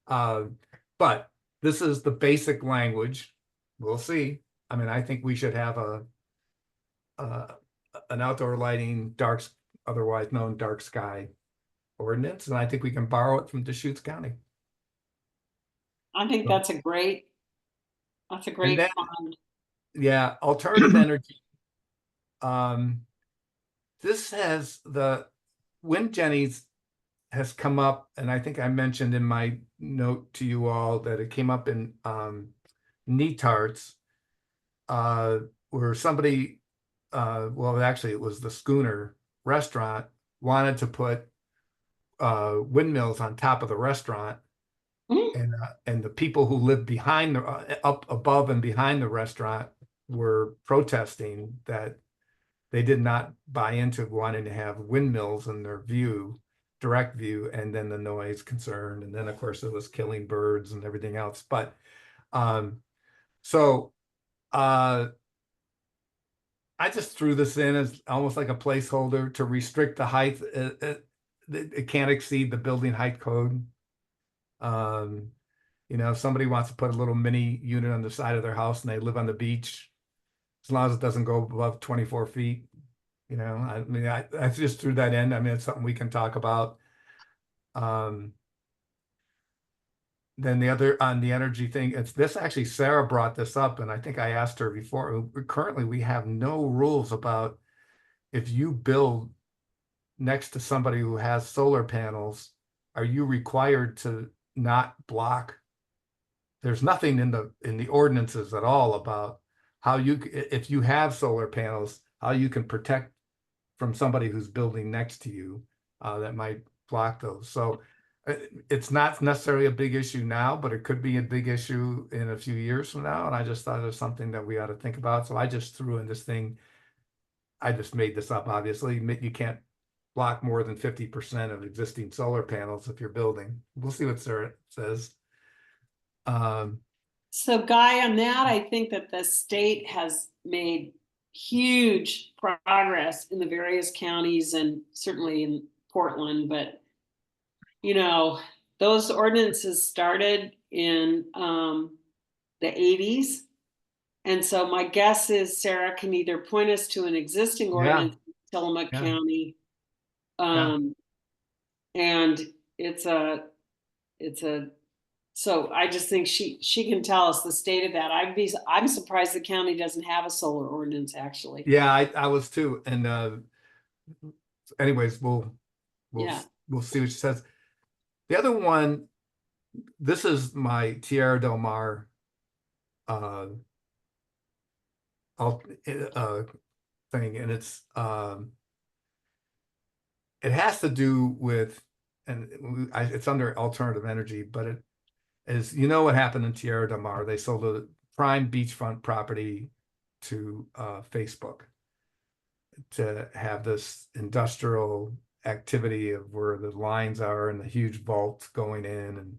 But this is the basic language. We'll see. I mean, I think we should have an outdoor lighting otherwise known dark sky ordinance, and I think we can borrow it from Deschutes County. I think that's a great And then, find. yeah, alternative energy. This has Wind Jenny's has come up, and I think I mentioned in my note to you all that it came up in NETARTS, where somebody, well, actually it was the Schooner restaurant, wanted to put windmills on top of the restaurant. And the people who lived behind up above and behind the restaurant were protesting that they did not buy into wanting to have windmills in their direct view, and then the noise concern, and then of course it was killing birds and everything else. But so I just threw this in as almost like a placeholder to restrict the height. It can't exceed the building height code. You know, if somebody wants to put a little mini unit on the side of their house and they live on the beach, as long as it doesn't go above 24 feet, you know, I mean, I just threw that in. I mean, it's something we can talk about. Then the other on the energy thing, it's this actually, Sarah brought this up, and I think I asked her before. Currently, we have no rules about if you build next to somebody who has solar panels, are you required to not block? There's nothing in the ordinances at all about how if you have solar panels, how you can protect from somebody who's building next to you that might block those. So it's not necessarily a big issue now, but it could be a big issue in a few years from now. And I just thought it was something that we ought to think about. So I just threw in this thing. I just made this up, obviously. You can't block more than 50% of existing solar panels if you're building. We'll see what Sarah says. So Guy, on that, I think that the state has made huge progress in the various counties and certainly in Portland, but you know, those ordinances started in the 80s. And so my guess is Sarah can either point us to an existing ordinance in Tillamook County. And so I just think she can tell us the state of that. I'm surprised the county doesn't have a solar ordinance actually. Yeah, I was too. And anyways, we'll see what she says. The other one, this is my Tierra del Mar thing, and it's it has to do with, and it's under alternative energy, but it is, you know what happened in Tierra del Mar? They sold a prime beachfront property to Facebook to have this industrial activity of where the lines are and the huge vaults going in and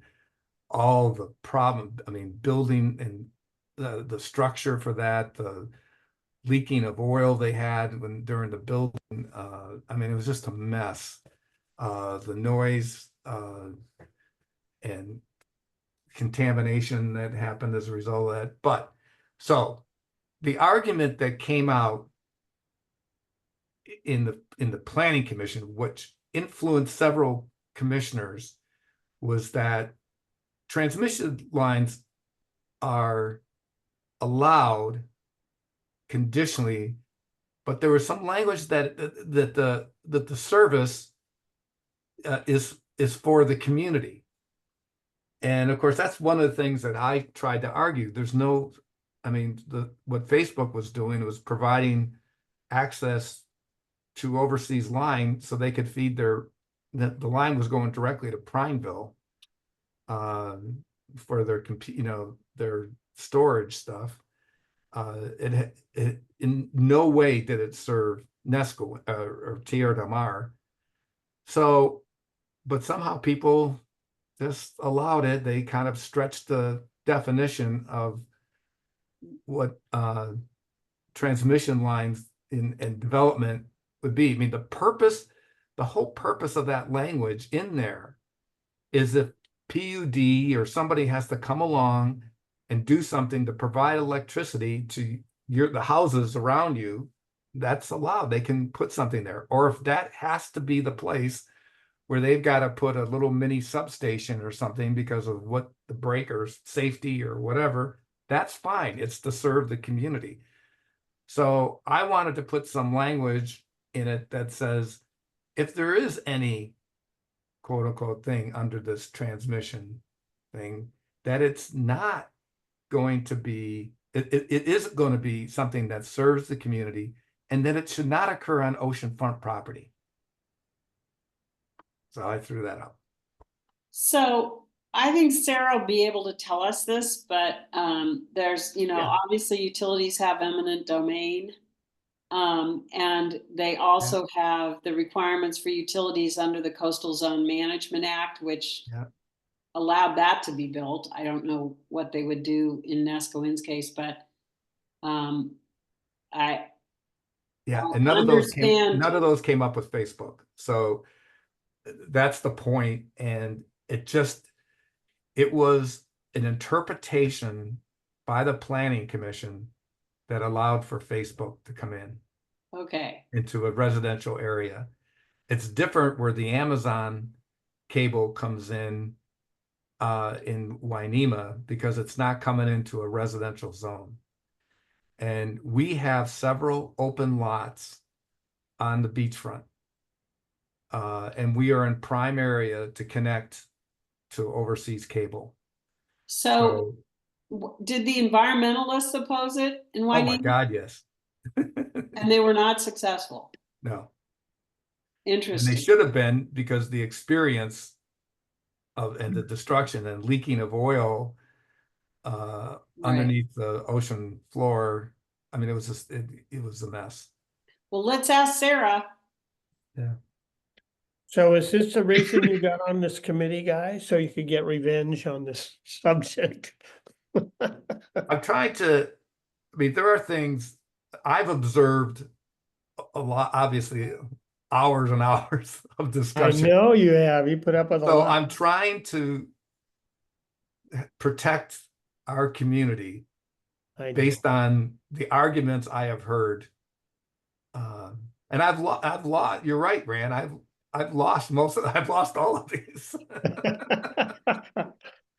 all the problem. I mean, building and the structure for that, the leaking of oil they had during the building. I mean, it was just a mess. The noise and contamination that happened as a result of that. But so the argument that came out in the planning commission, which influenced several commissioners, was that transmission lines are allowed conditionally, but there was some language that the service is for the community. And of course, that's one of the things that I tried to argue. There's no, I mean, what Facebook was doing was providing access to overseas line so they could feed the line was going directly to Prineville for their their storage stuff. It in no way did it serve Neskowin or Tierra del Mar. So, but somehow people just allowed it. They kind of stretched the definition of what transmission lines and development would be. I mean, the whole purpose of that language in there is if PUD or somebody has to come along and do something to provide electricity to the houses around you, that's allowed. They can put something there. Or if that has to be the place where they've got to put a little mini substation or something because of what the breakers, safety or whatever, that's fine. It's to serve the community. So I wanted to put some language in it that says, if there is any quote unquote thing under this transmission thing, that it's not going to be, it is going to be something that serves the community, and that it should not occur on oceanfront property. So I threw that out. So I think Sarah will be able to tell us this, but there's, Yeah. obviously utilities have eminent domain. And they also have the requirements for utilities under the Coastal Zone Management Act, which allowed that to be built. I don't know what they would do in Neskowin's case, but and none of those came up with Facebook. So that's the point. And it was an interpretation by the Planning Commission that allowed for Facebook to come in. Okay. Into a residential area. It's different where the Amazon cable comes in Wainema, because it's not coming into a residential zone. And we have several open lots on the beachfront. And we are in prime area to connect to overseas cable. So did the environmentalists oppose it in Wainema? Oh my God, yes. And they were not successful. No. Interesting. And they should have been, because the experience and the destruction and leaking of oil underneath the ocean floor. I mean, it was just, it was a mess. Well, let's ask Sarah. Yeah. So is this the reason you got on this committee, guy? So you could get revenge on this subject? I'm trying to, I mean, there are things I've observed a lot, obviously, hours and hours of discussion. I know you have. You put up with a lot. So I'm trying to protect our community based on the arguments I have heard. And I've lost, you're right, Rand. I've lost I've lost all of these.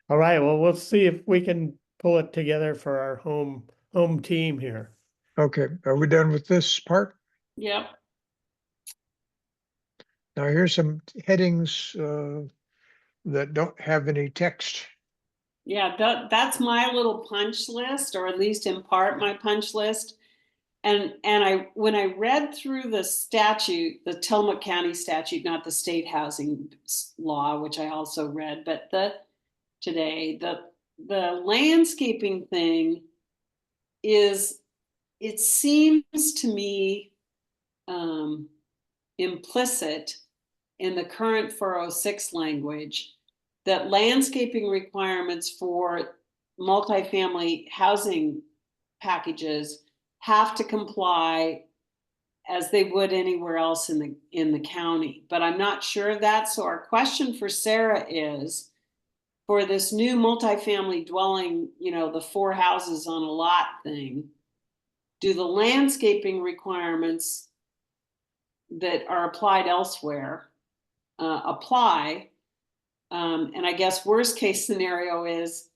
All right, well, we'll see if we can pull it together for our home team here. Okay, are we done with this part? Yep. Now here's some headings that don't have any text. Yeah, that's my little punch list, or at least in part my punch list. And when I read through the statute, the Tillamook County statute, not the state housing law, which I also read, but the landscaping thing it seems to me implicit in the current 406 language that landscaping requirements for multifamily housing packages have to comply as they would anywhere else in the county. But I'm not sure of that. So our question for Sarah is, for this new multifamily dwelling, the 4 houses on a lot thing, do the landscaping requirements that are applied elsewhere apply? And I guess worst case scenario is,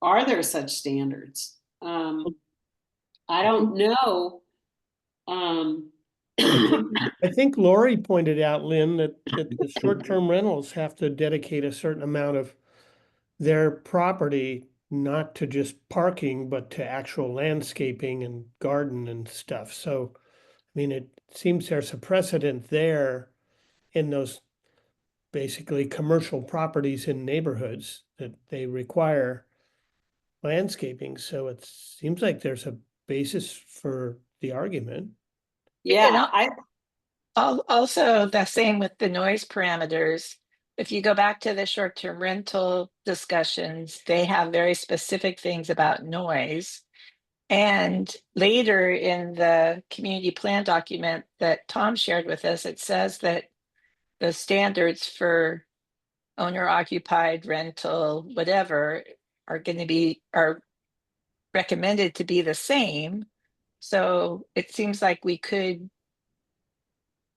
are there such standards? I don't know. I think Lori pointed out, Lynn, that the short-term rentals have to dedicate a certain amount of their property, not to just parking, but to actual landscaping and garden and stuff. So, I mean, it seems there's a precedent there in those basically commercial properties in neighborhoods that they require landscaping. So it seems like there's a basis for the argument. Yeah, Also, the same with the noise parameters. If you go back to the short-term rental discussions, they have very specific things about noise. And later in the community plan document that Tom shared with us, it says that the standards for owner occupied rental, whatever, are recommended to be the same. So it seems like we could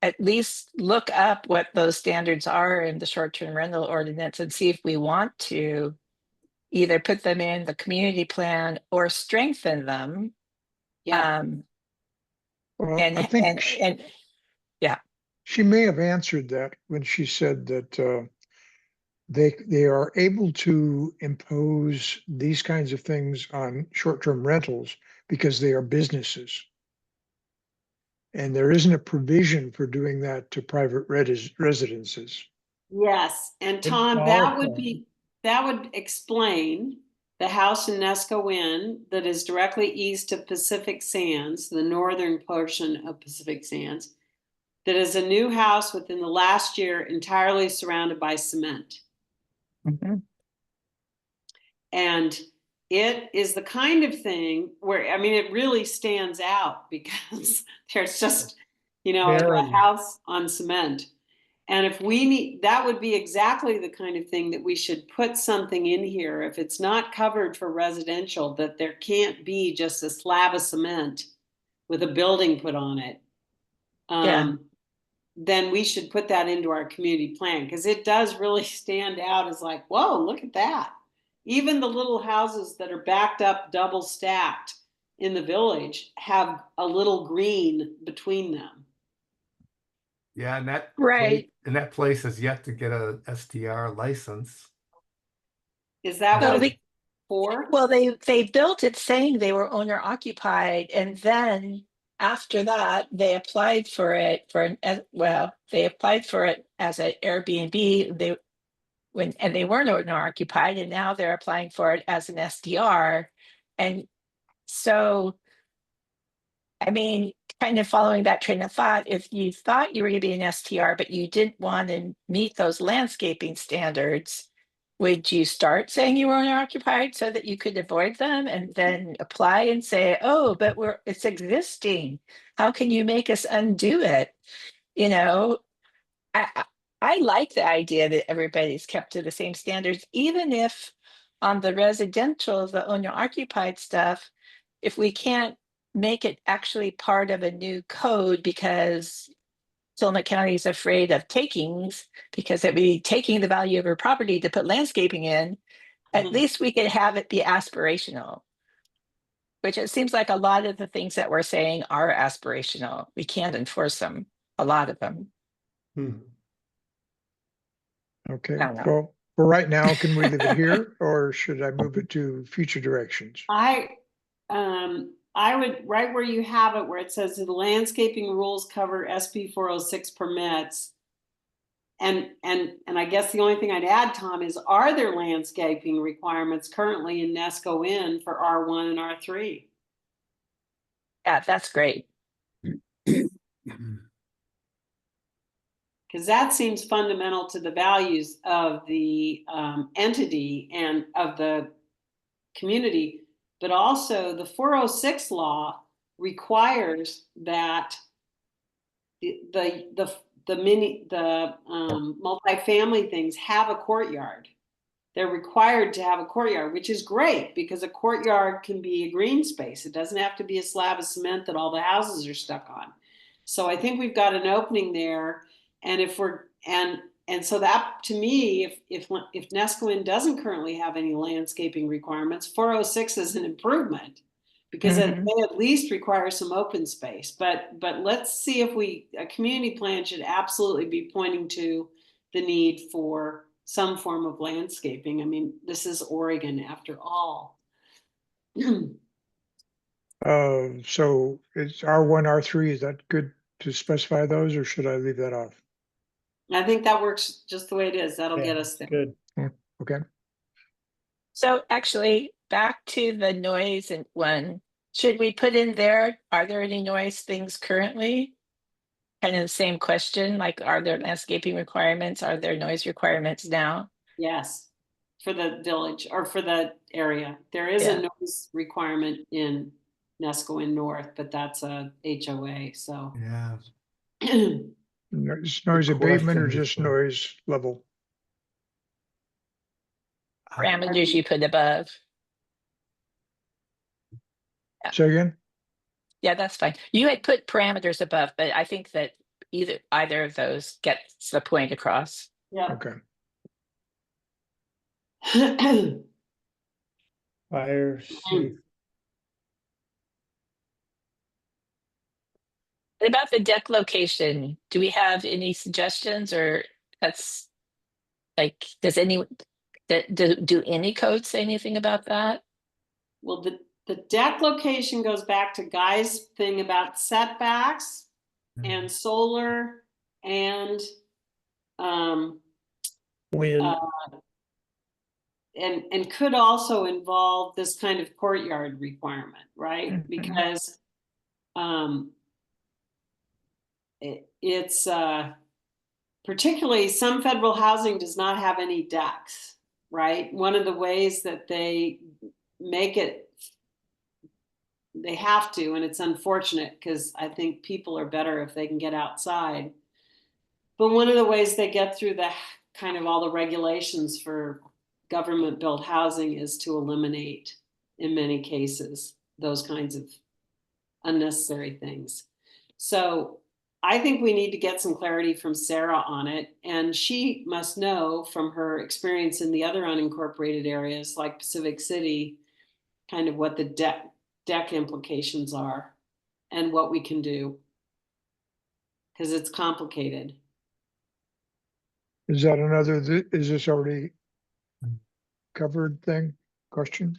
at least look up what those standards are in the short-term rental ordinance and see if we want to either put them in the community plan or strengthen them. yeah. Well, And I think and yeah, she may have answered that when she said that they are able to impose these kinds of things on short-term rentals because they are businesses. And there isn't a provision for doing that to private residences. Yes, and Good Tom, call, Tom. that would explain the house in Neskowin that is directly east of Pacific Sands, the northern portion of Pacific Sands, that is a new house within the last year entirely surrounded by cement. mhm. And it is the kind of thing where, I mean, it really stands out because there's just, Very. a house on cement. And if we need, that would be exactly the kind of thing that we should put something in here. If it's not covered for residential, that there can't be just a slab of cement with a building put on it. Yeah. Then we should put that into our community plan because it does really stand out as like, whoa, look at that. Even the little houses that are backed up, double stacked in the village have a little green between them. Yeah, and Right. that place has yet to get a STR license. Is that So what it's for? well, they built it saying they were owner occupied, and then after that, they applied for it they applied for it as an Airbnb. They weren't owner occupied, and now they're applying for it as an SDR. And so, I mean, kind of following that train of thought, if you thought you were going to be an STR, but you didn't want to meet those landscaping standards, would you start saying you were owner occupied so that you could avoid them and then apply and say, oh, but it's existing. How can you make us undo it? You know, I like the idea that everybody's kept to the same standards, even if on the residential, the owner occupied stuff, if we can't make it actually part of a new code because Tillamook County is afraid of takings because it would be taking the value of her property to put landscaping in, at least we could have it be aspirational, which it seems like a lot of the things that we're saying are aspirational. We can't enforce them, a lot of them. Okay, I don't know. well, for right now, can we leave it here or should I move it to future directions? I would, right where you have it, where it says the landscaping rules cover SB 406 permits. And I guess the only thing I'd add, Tom, is are there landscaping requirements currently in Neskowin for R1 and R3? Yeah, that's great. Because that seems fundamental to the values of the entity and of the community, but also the 406 law requires that the multifamily things have a courtyard. They're required to have a courtyard, which is great because a courtyard can be a green space. It doesn't have to be a slab of cement that all the houses are stuck on. So I think we've got an opening there. And if we're, and so that to me, if Neskowin doesn't currently have any landscaping requirements, 406 is an improvement because they at least require some open space. But let's see if a community plan should absolutely be pointing to the need for some form of landscaping. I mean, this is Oregon after all. So it's R1, R3, is that good to specify those or should I leave that off? I think that works just the way it is. That'll get us there. Good. Okay. So actually, back to the noise and one, Should we put in there, are there any noise things currently? Kind of the same question, like, are there landscaping requirements? Are there noise requirements now? Yes, for the village or for the area. There is Yeah. a noise requirement in Neskowin North, but that's a HOA, so. Yeah. Noise abatement or question is, just noise level? Parameters you put above. Say again? Yeah, that's fine. You had put parameters above, but I think that either of those gets the point across. Yeah. Okay. Fire safe. What about the deck location? Do we have any suggestions, or that's like, does any, do any codes say anything about that? Well, the deck location goes back to Guy's thing about setbacks and solar and Wind. and could also involve this kind of courtyard requirement, right? Mhm. Because it's particularly some federal housing does not have any decks, right? One of the ways that they make it, they have to, and it's unfortunate because I think people are better if they can get outside. But one of the ways they get through the kind of all the regulations for government built housing is to eliminate, in many cases, those kinds of unnecessary things. So I think we need to get some clarity from Sarah on it. And she must know from her experience in the other unincorporated areas like Pacific City, kind of what the deck implications are and what we can do. Because it's complicated. Is that another, is this already covered thing? Question?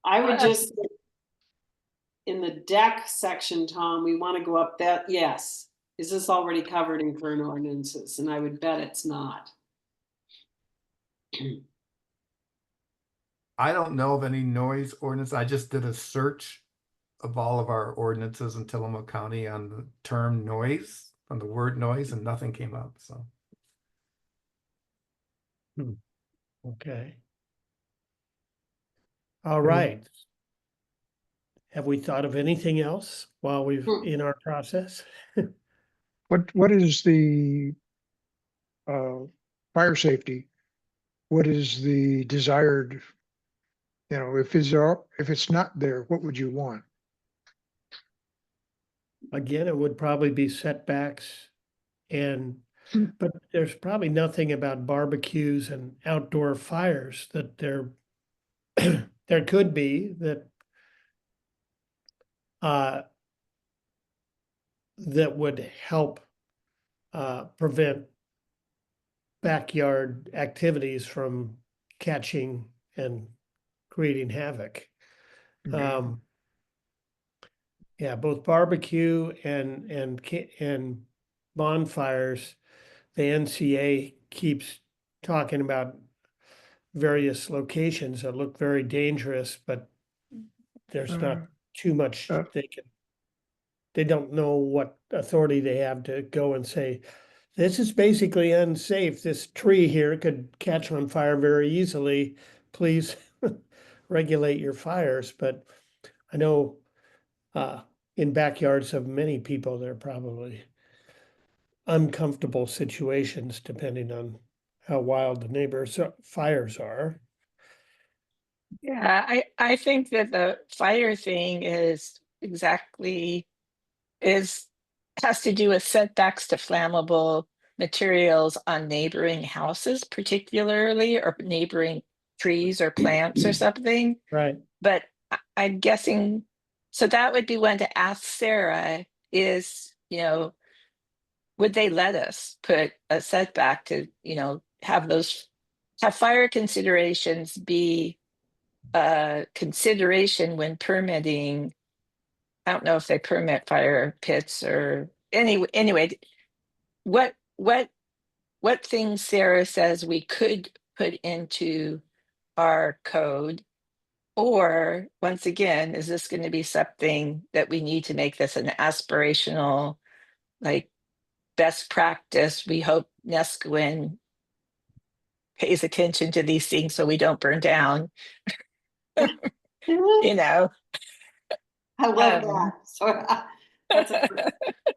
I would just, in the deck section, Tom, we want to go up that, yes. Is this already covered in current ordinances? And I would bet it's not. I don't know of any noise ordinance. I just did a search of all of our ordinances in Tillamook County on the term noise, on the word noise, and nothing came up, so. Okay. All right. Have we thought of anything else while we've in our process? What is the fire safety? What is the desired, if it's not there, what would you want? Again, it would probably be setbacks but there's probably nothing about barbecues and outdoor fires that there could be that that would help prevent backyard activities from catching and creating havoc. Yeah, both barbecue and bonfires, the NCA keeps talking about various locations that look very dangerous, but there's not too much they don't know what authority they have to go and say, this is basically unsafe. This tree here could catch on fire very easily. Please regulate your fires. But I know in backyards of many people, there are probably uncomfortable situations depending on how wild the neighbors' fires are. Yeah, I think that the fire thing is has to do with setbacks to flammable materials on neighboring houses, particularly, or neighboring trees or plants or something. Right. But I'm guessing, so that would be one to ask Sarah is, would they let us put a setback to, have fire considerations be a consideration when permitting? I don't know if they permit fire pits or anyway, what things Sarah says we could put into our code Or once again, is this going to be something that we need to make this an aspirational, like best practice? We hope Neskowin pays attention to these things so we don't burn down, you know. I love Um, that. So that's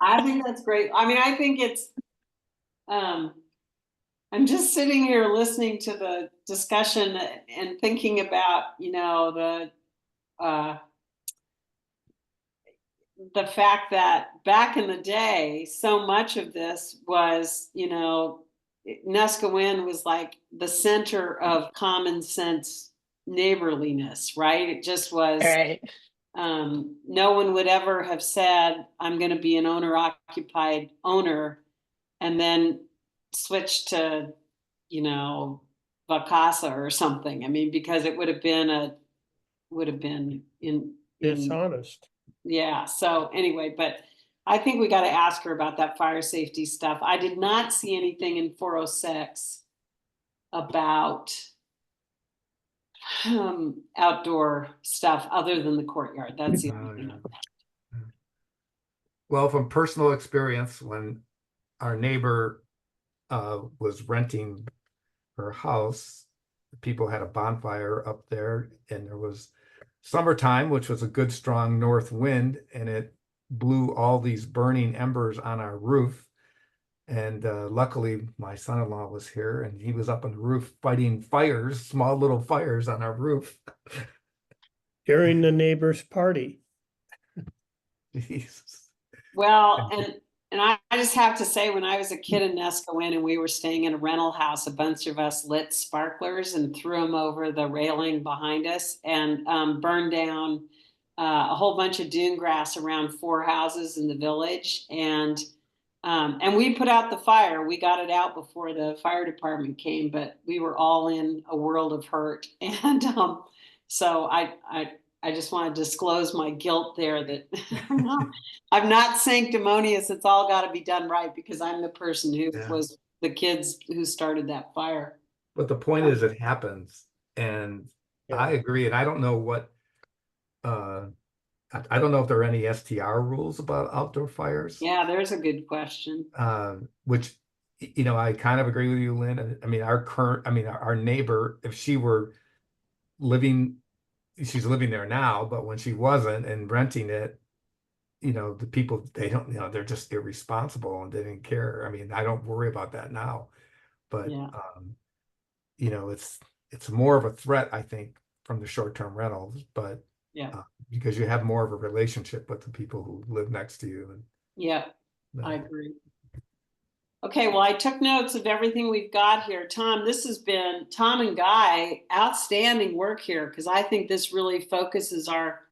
I think that's great. I mean, I think it's, I'm just sitting here listening to the discussion and thinking about, the fact that back in the day, so much of this was, Neskowin was like the center of common sense neighborliness, right? It just all was, right. no one would ever have said, I'm going to be an owner occupied owner and then switch to, Vacasa or something. I mean, because it would have been in Dishonest. yeah. So anyway, but I think we got to ask her about that fire safety stuff. I did not see anything in 406 about outdoor stuff other than the courtyard. That's the only thing. Yeah. Well, from personal experience, when our neighbor was renting her house, people had a bonfire up there, and there was summertime, which was a good strong north wind, and it blew all these burning embers on our roof. And luckily, my son-in-law was here, and he was up on the roof fighting fires, small little fires on our roof. During the neighbor's party. Jesus. Well, and I just have to say, when I was a kid in Neskowin and we were staying in a rental house, a bunch of us lit sparklers and threw them over the railing behind us and burned down a whole bunch of dune grass around 4 houses in the village. And we put out the fire. We got it out before the fire department came, but we were all in a world of hurt. And so I just want to disclose my guilt there that I'm not sanctimonious. It's all got to be done right because I'm the person who was the kids who started that fire. But the point is, it happens, and I agree. And I don't know what, I don't know if there are any STR rules about outdoor fires. Yeah, there's a good question. Which, I kind of agree with you, Lynn. I mean, our neighbor, if she were living, she's living there now, but when she wasn't and renting it, the people, they don't, they're just irresponsible and they didn't care. I mean, I don't worry about that now, but, it's more of a threat, I think, from the short-term rentals, but because you have more of a relationship with the people who live next to you. I agree. Okay, well, I took notes of everything we've got here. Tom, this has been, Tom and Guy, outstanding work here, because I think this really focuses our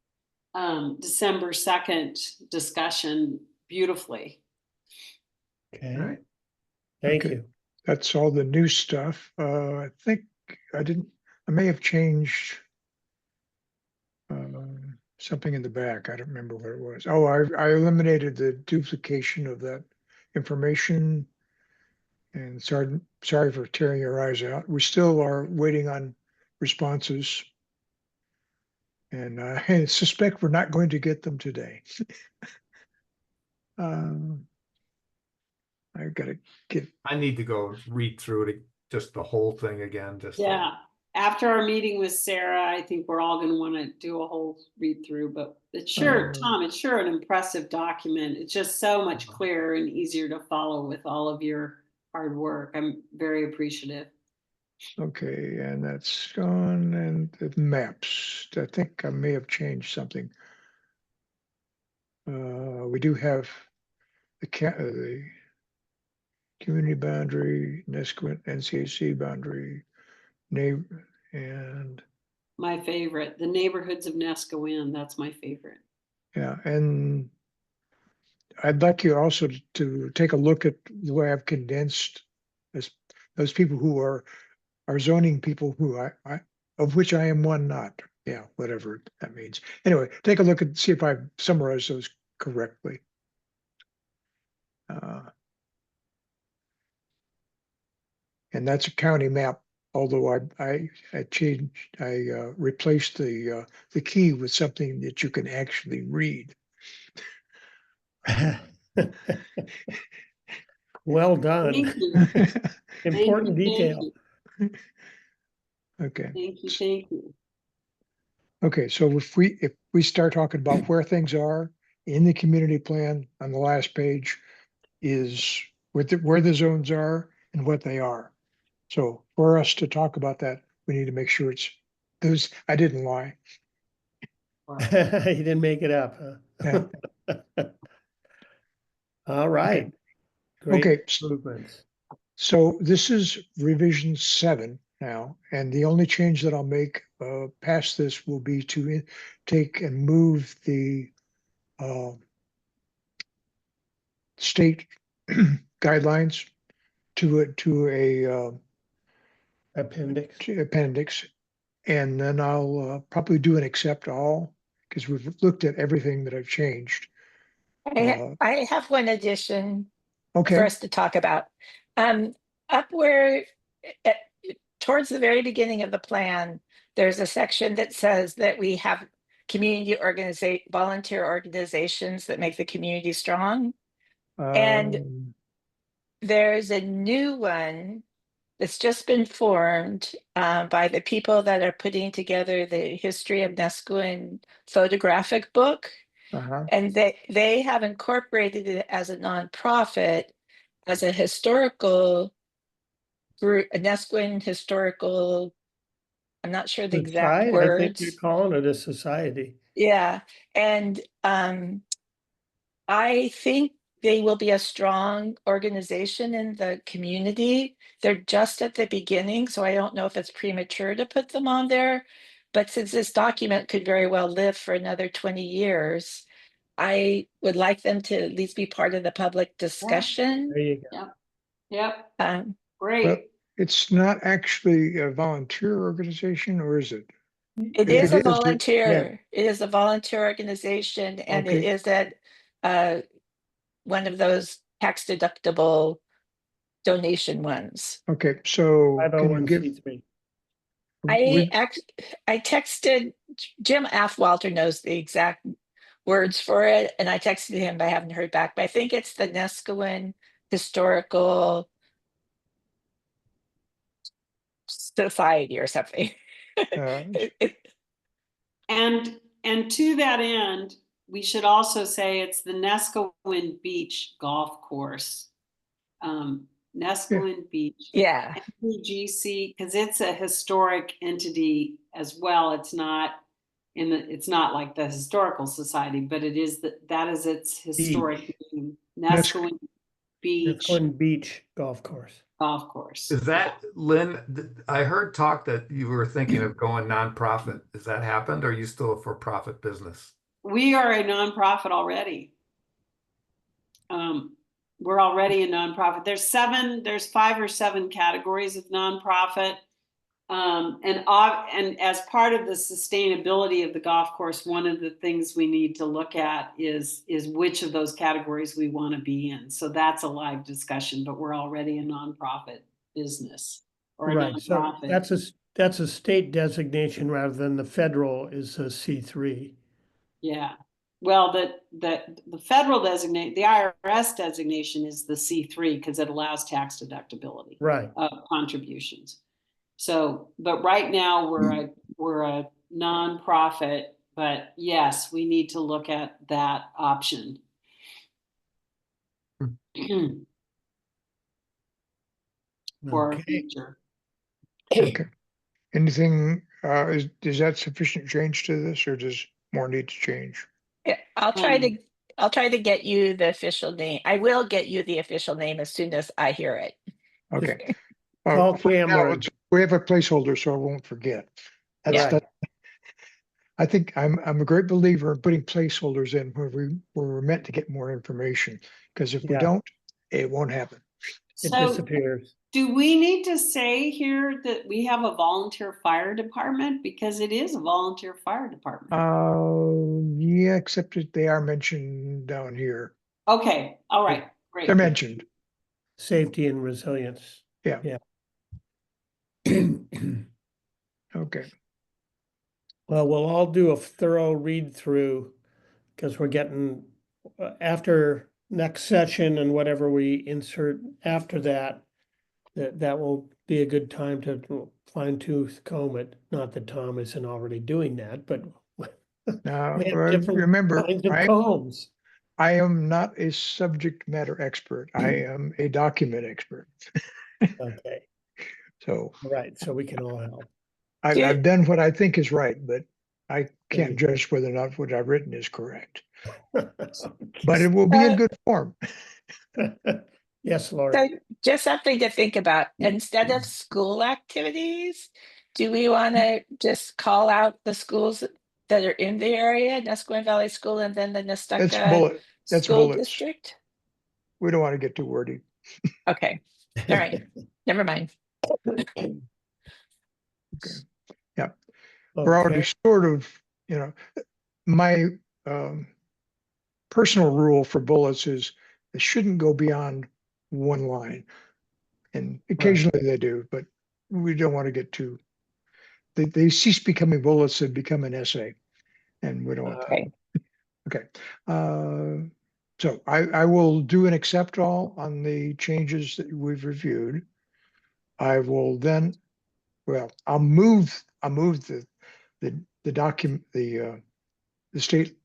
December 2nd discussion beautifully. Okay. Right. Thank Okay. you. That's all the new stuff. I think I may have changed something in the back. I don't remember what it was. Oh, I eliminated the duplication of that information. And sorry for tearing your eyes out. We still are waiting on responses. And I suspect we're not going to get them today. I've got to get. I need to go read through it, just the whole thing again. After our meeting with Sarah, I think we're all going to want to do a whole read through, but it's sure, Tom, it's sure an impressive document. It's just so much clearer and easier to follow with all of your hard work. I'm very appreciative. Okay, and that's gone. And the maps, I think I may have changed something. We do have the community boundary, Neskowin, NCAC boundary, neighbor, and my favorite, the neighborhoods of Neskowin. That's my favorite. Yeah, and I'd like you also to take a look at the way I've condensed those people who are zoning people who I of which I am one not. Yeah, whatever that means. Anyway, take a look and see if I've summarized those correctly. And that's a county map Although I replaced the key with something that you can actually read. Well done. Thank you. Important Thank you, detail. Okay. Thank you, thank you. Okay, so if we start talking about where things are in the community plan on the last page is where the zones are and what they are. So for us to talk about that, we need to make sure it's those. I didn't lie. You didn't make it up, huh? Yeah. All right. Great Okay. improvements. So this is revision 7 now, and the only change that I'll make past this will be to take and move the state guidelines to a Appendix. to appendix, and then I'll probably do an accept all because we've looked at everything that I've changed. I have one addition for Okay, us to talk about. Up where, uh, towards the very beginning of the plan, there's a section that says that we have volunteer organizations that make the community strong. And there's a new one that's just been formed by the people that are putting together the history of Neskowin photographic book. And they have incorporated it as a nonprofit, as a historical group, a Neskowin historical, I'm not sure the exact Society, I think you're words. calling it a society. Yeah. And I think they will be a strong organization in the community. They're just at the beginning, so I don't know if it's premature to put them on there. But since this document could very well live for another 20 years, I would like them to at least be part of the public discussion. There you go. Yep, Um, great. well, it's not actually a volunteer organization, or is it? it If is it a is, volunteer. It is a volunteer organization, and it Okay. is at one of those tax deductible donation ones. Okay, so can you give? 501c3. I texted Jim Afwalter knows the exact words for it, and I texted him, but I haven't heard back. But I think it's the Neskowin Historical Society or something. And to that end, we should also say it's the Neskowin Beach Golf Course. Neskowin Beach. Yeah. NCPSS, because it's a historic entity as well. It's not like the historical society, but it is that is its historic name. Neskowin Beach Neskowin Beach Golf Course. Golf Course. Is that, Lynn, I heard talk that you were thinking of going nonprofit. Has that happened, or are you still a for-profit business? We are a nonprofit already. We're already a nonprofit. There's 5 or 7 categories of nonprofit. And as part of the sustainability of the golf course, one of the things we need to look at is which of those categories we want to be in. So that's a live discussion, but we're already a nonprofit business or a Right, so nonprofit. that's a state designation rather than the federal is a C3. Yeah. Well, the federal designate, the IRS designation is the C3 because it allows tax deductibility Right. of contributions. So, but right now we're a nonprofit, but yes, we need to look at that option. For our future. Okay. Anything, is that sufficient change to this, or does more need to change? Yeah, I'll try to get you the official name. I will get you the official name as soon as I hear it. Okay. Call Now, Cameron. we have a placeholder, so I won't forget. Right. I think I'm a great believer in putting placeholders in where we're meant to get more information, because if we don't, it won't happen. It So disappears. do we need to say here that we have a volunteer fire department? Because it is a volunteer fire department. Yeah, except that they are mentioned down here. Okay. All right. Great. They're mentioned. Safety and resilience. Yeah. Yeah. Okay, Well, we'll all do a thorough read through because we're getting after next session and whatever we insert after that, that will be a good time to fine tooth comb it. Not that Tom isn't already doing that, but now, we have different remember, kinds of combs. I am not a subject matter expert. I am a document expert. Okay, So all right, so we can all help. I've done what I think is right, but I can't you. judge whether or not what I've written is correct. But it will be in good form. Yes, So Laura. just something to think about. Instead of school activities, do we want to just call out the schools that are in the area, Neskowin Valley School, and then the That's Nestucca that's School bullets. District? We don't want to get too wordy. Okay, all right, never mind. Okay. Yeah. We're already Okay, sort of, my personal rule for bullets is they shouldn't go beyond one line. And occasionally they do, but we don't want to get too, they cease becoming bullets and become an essay. And we don't want that. Okay. Okay. So I will do an accept all on the changes that we've reviewed. I will then, well, I'll move the document, the state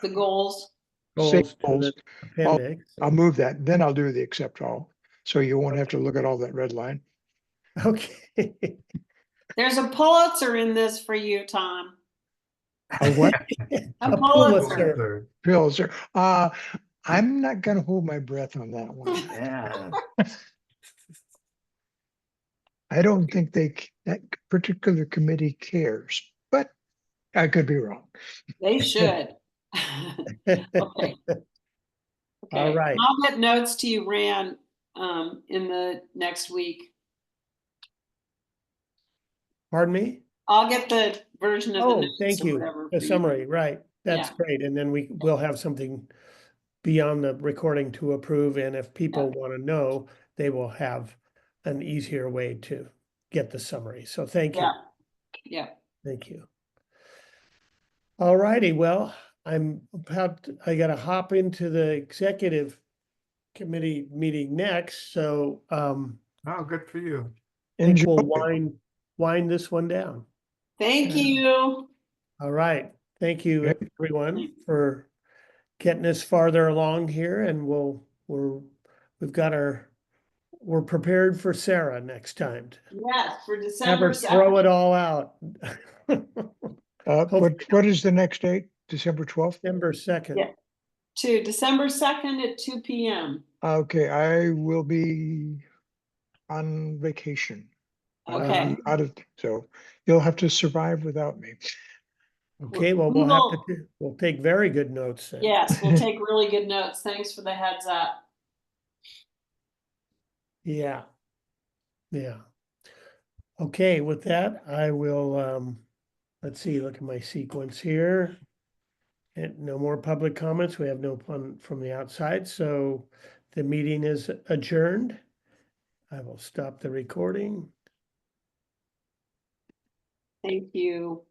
The goals. goals to goals. the appendix. I'll move that, then I'll do the accept all. So you won't have to look at all that red line. Okay. There's a Pulitzer in this for you, Tom. A what? A A Pulitzer. Pulitzer. Pills are, I'm not gonna hold my breath on that one. Yeah. I don't think that particular committee cares, but I could be wrong. They should. Okay. All Okay. right. I'll get notes to you, Ran, in the next week. Pardon me? I'll get the version of the Oh, notes thank or you. whatever. The for you. summary, right. That's Yeah. great. And then we will have something beyond the recording to approve. And if people want to know, they will have an easier way to get the summary. So thank you. Yeah. Yeah. Thank you. All righty. Well, I gotta hop into the executive committee meeting next. So Oh, good for you. I think Enjoy. we'll wind this one down. Thank Yeah. you. All right. Thank you, Okay. everyone, for getting us farther along here, and we're prepared for Sarah next time. Yes, for Have December her throw 2nd. it all out. What is the next date? December 12th? December 2nd. Yeah. To December 2nd at 2 p.m. Okay, I will be on vacation. Okay. So you'll have to survive without me. Okay, well, we'll take very good notes then. Yes, we'll take really good notes. Thanks for the heads up. Yeah. Yeah. Okay, with that, I will, let's see, look at my sequence here. And no more public comments. We have no fun from the outside, so the meeting is adjourned. I will stop the recording. Thank you.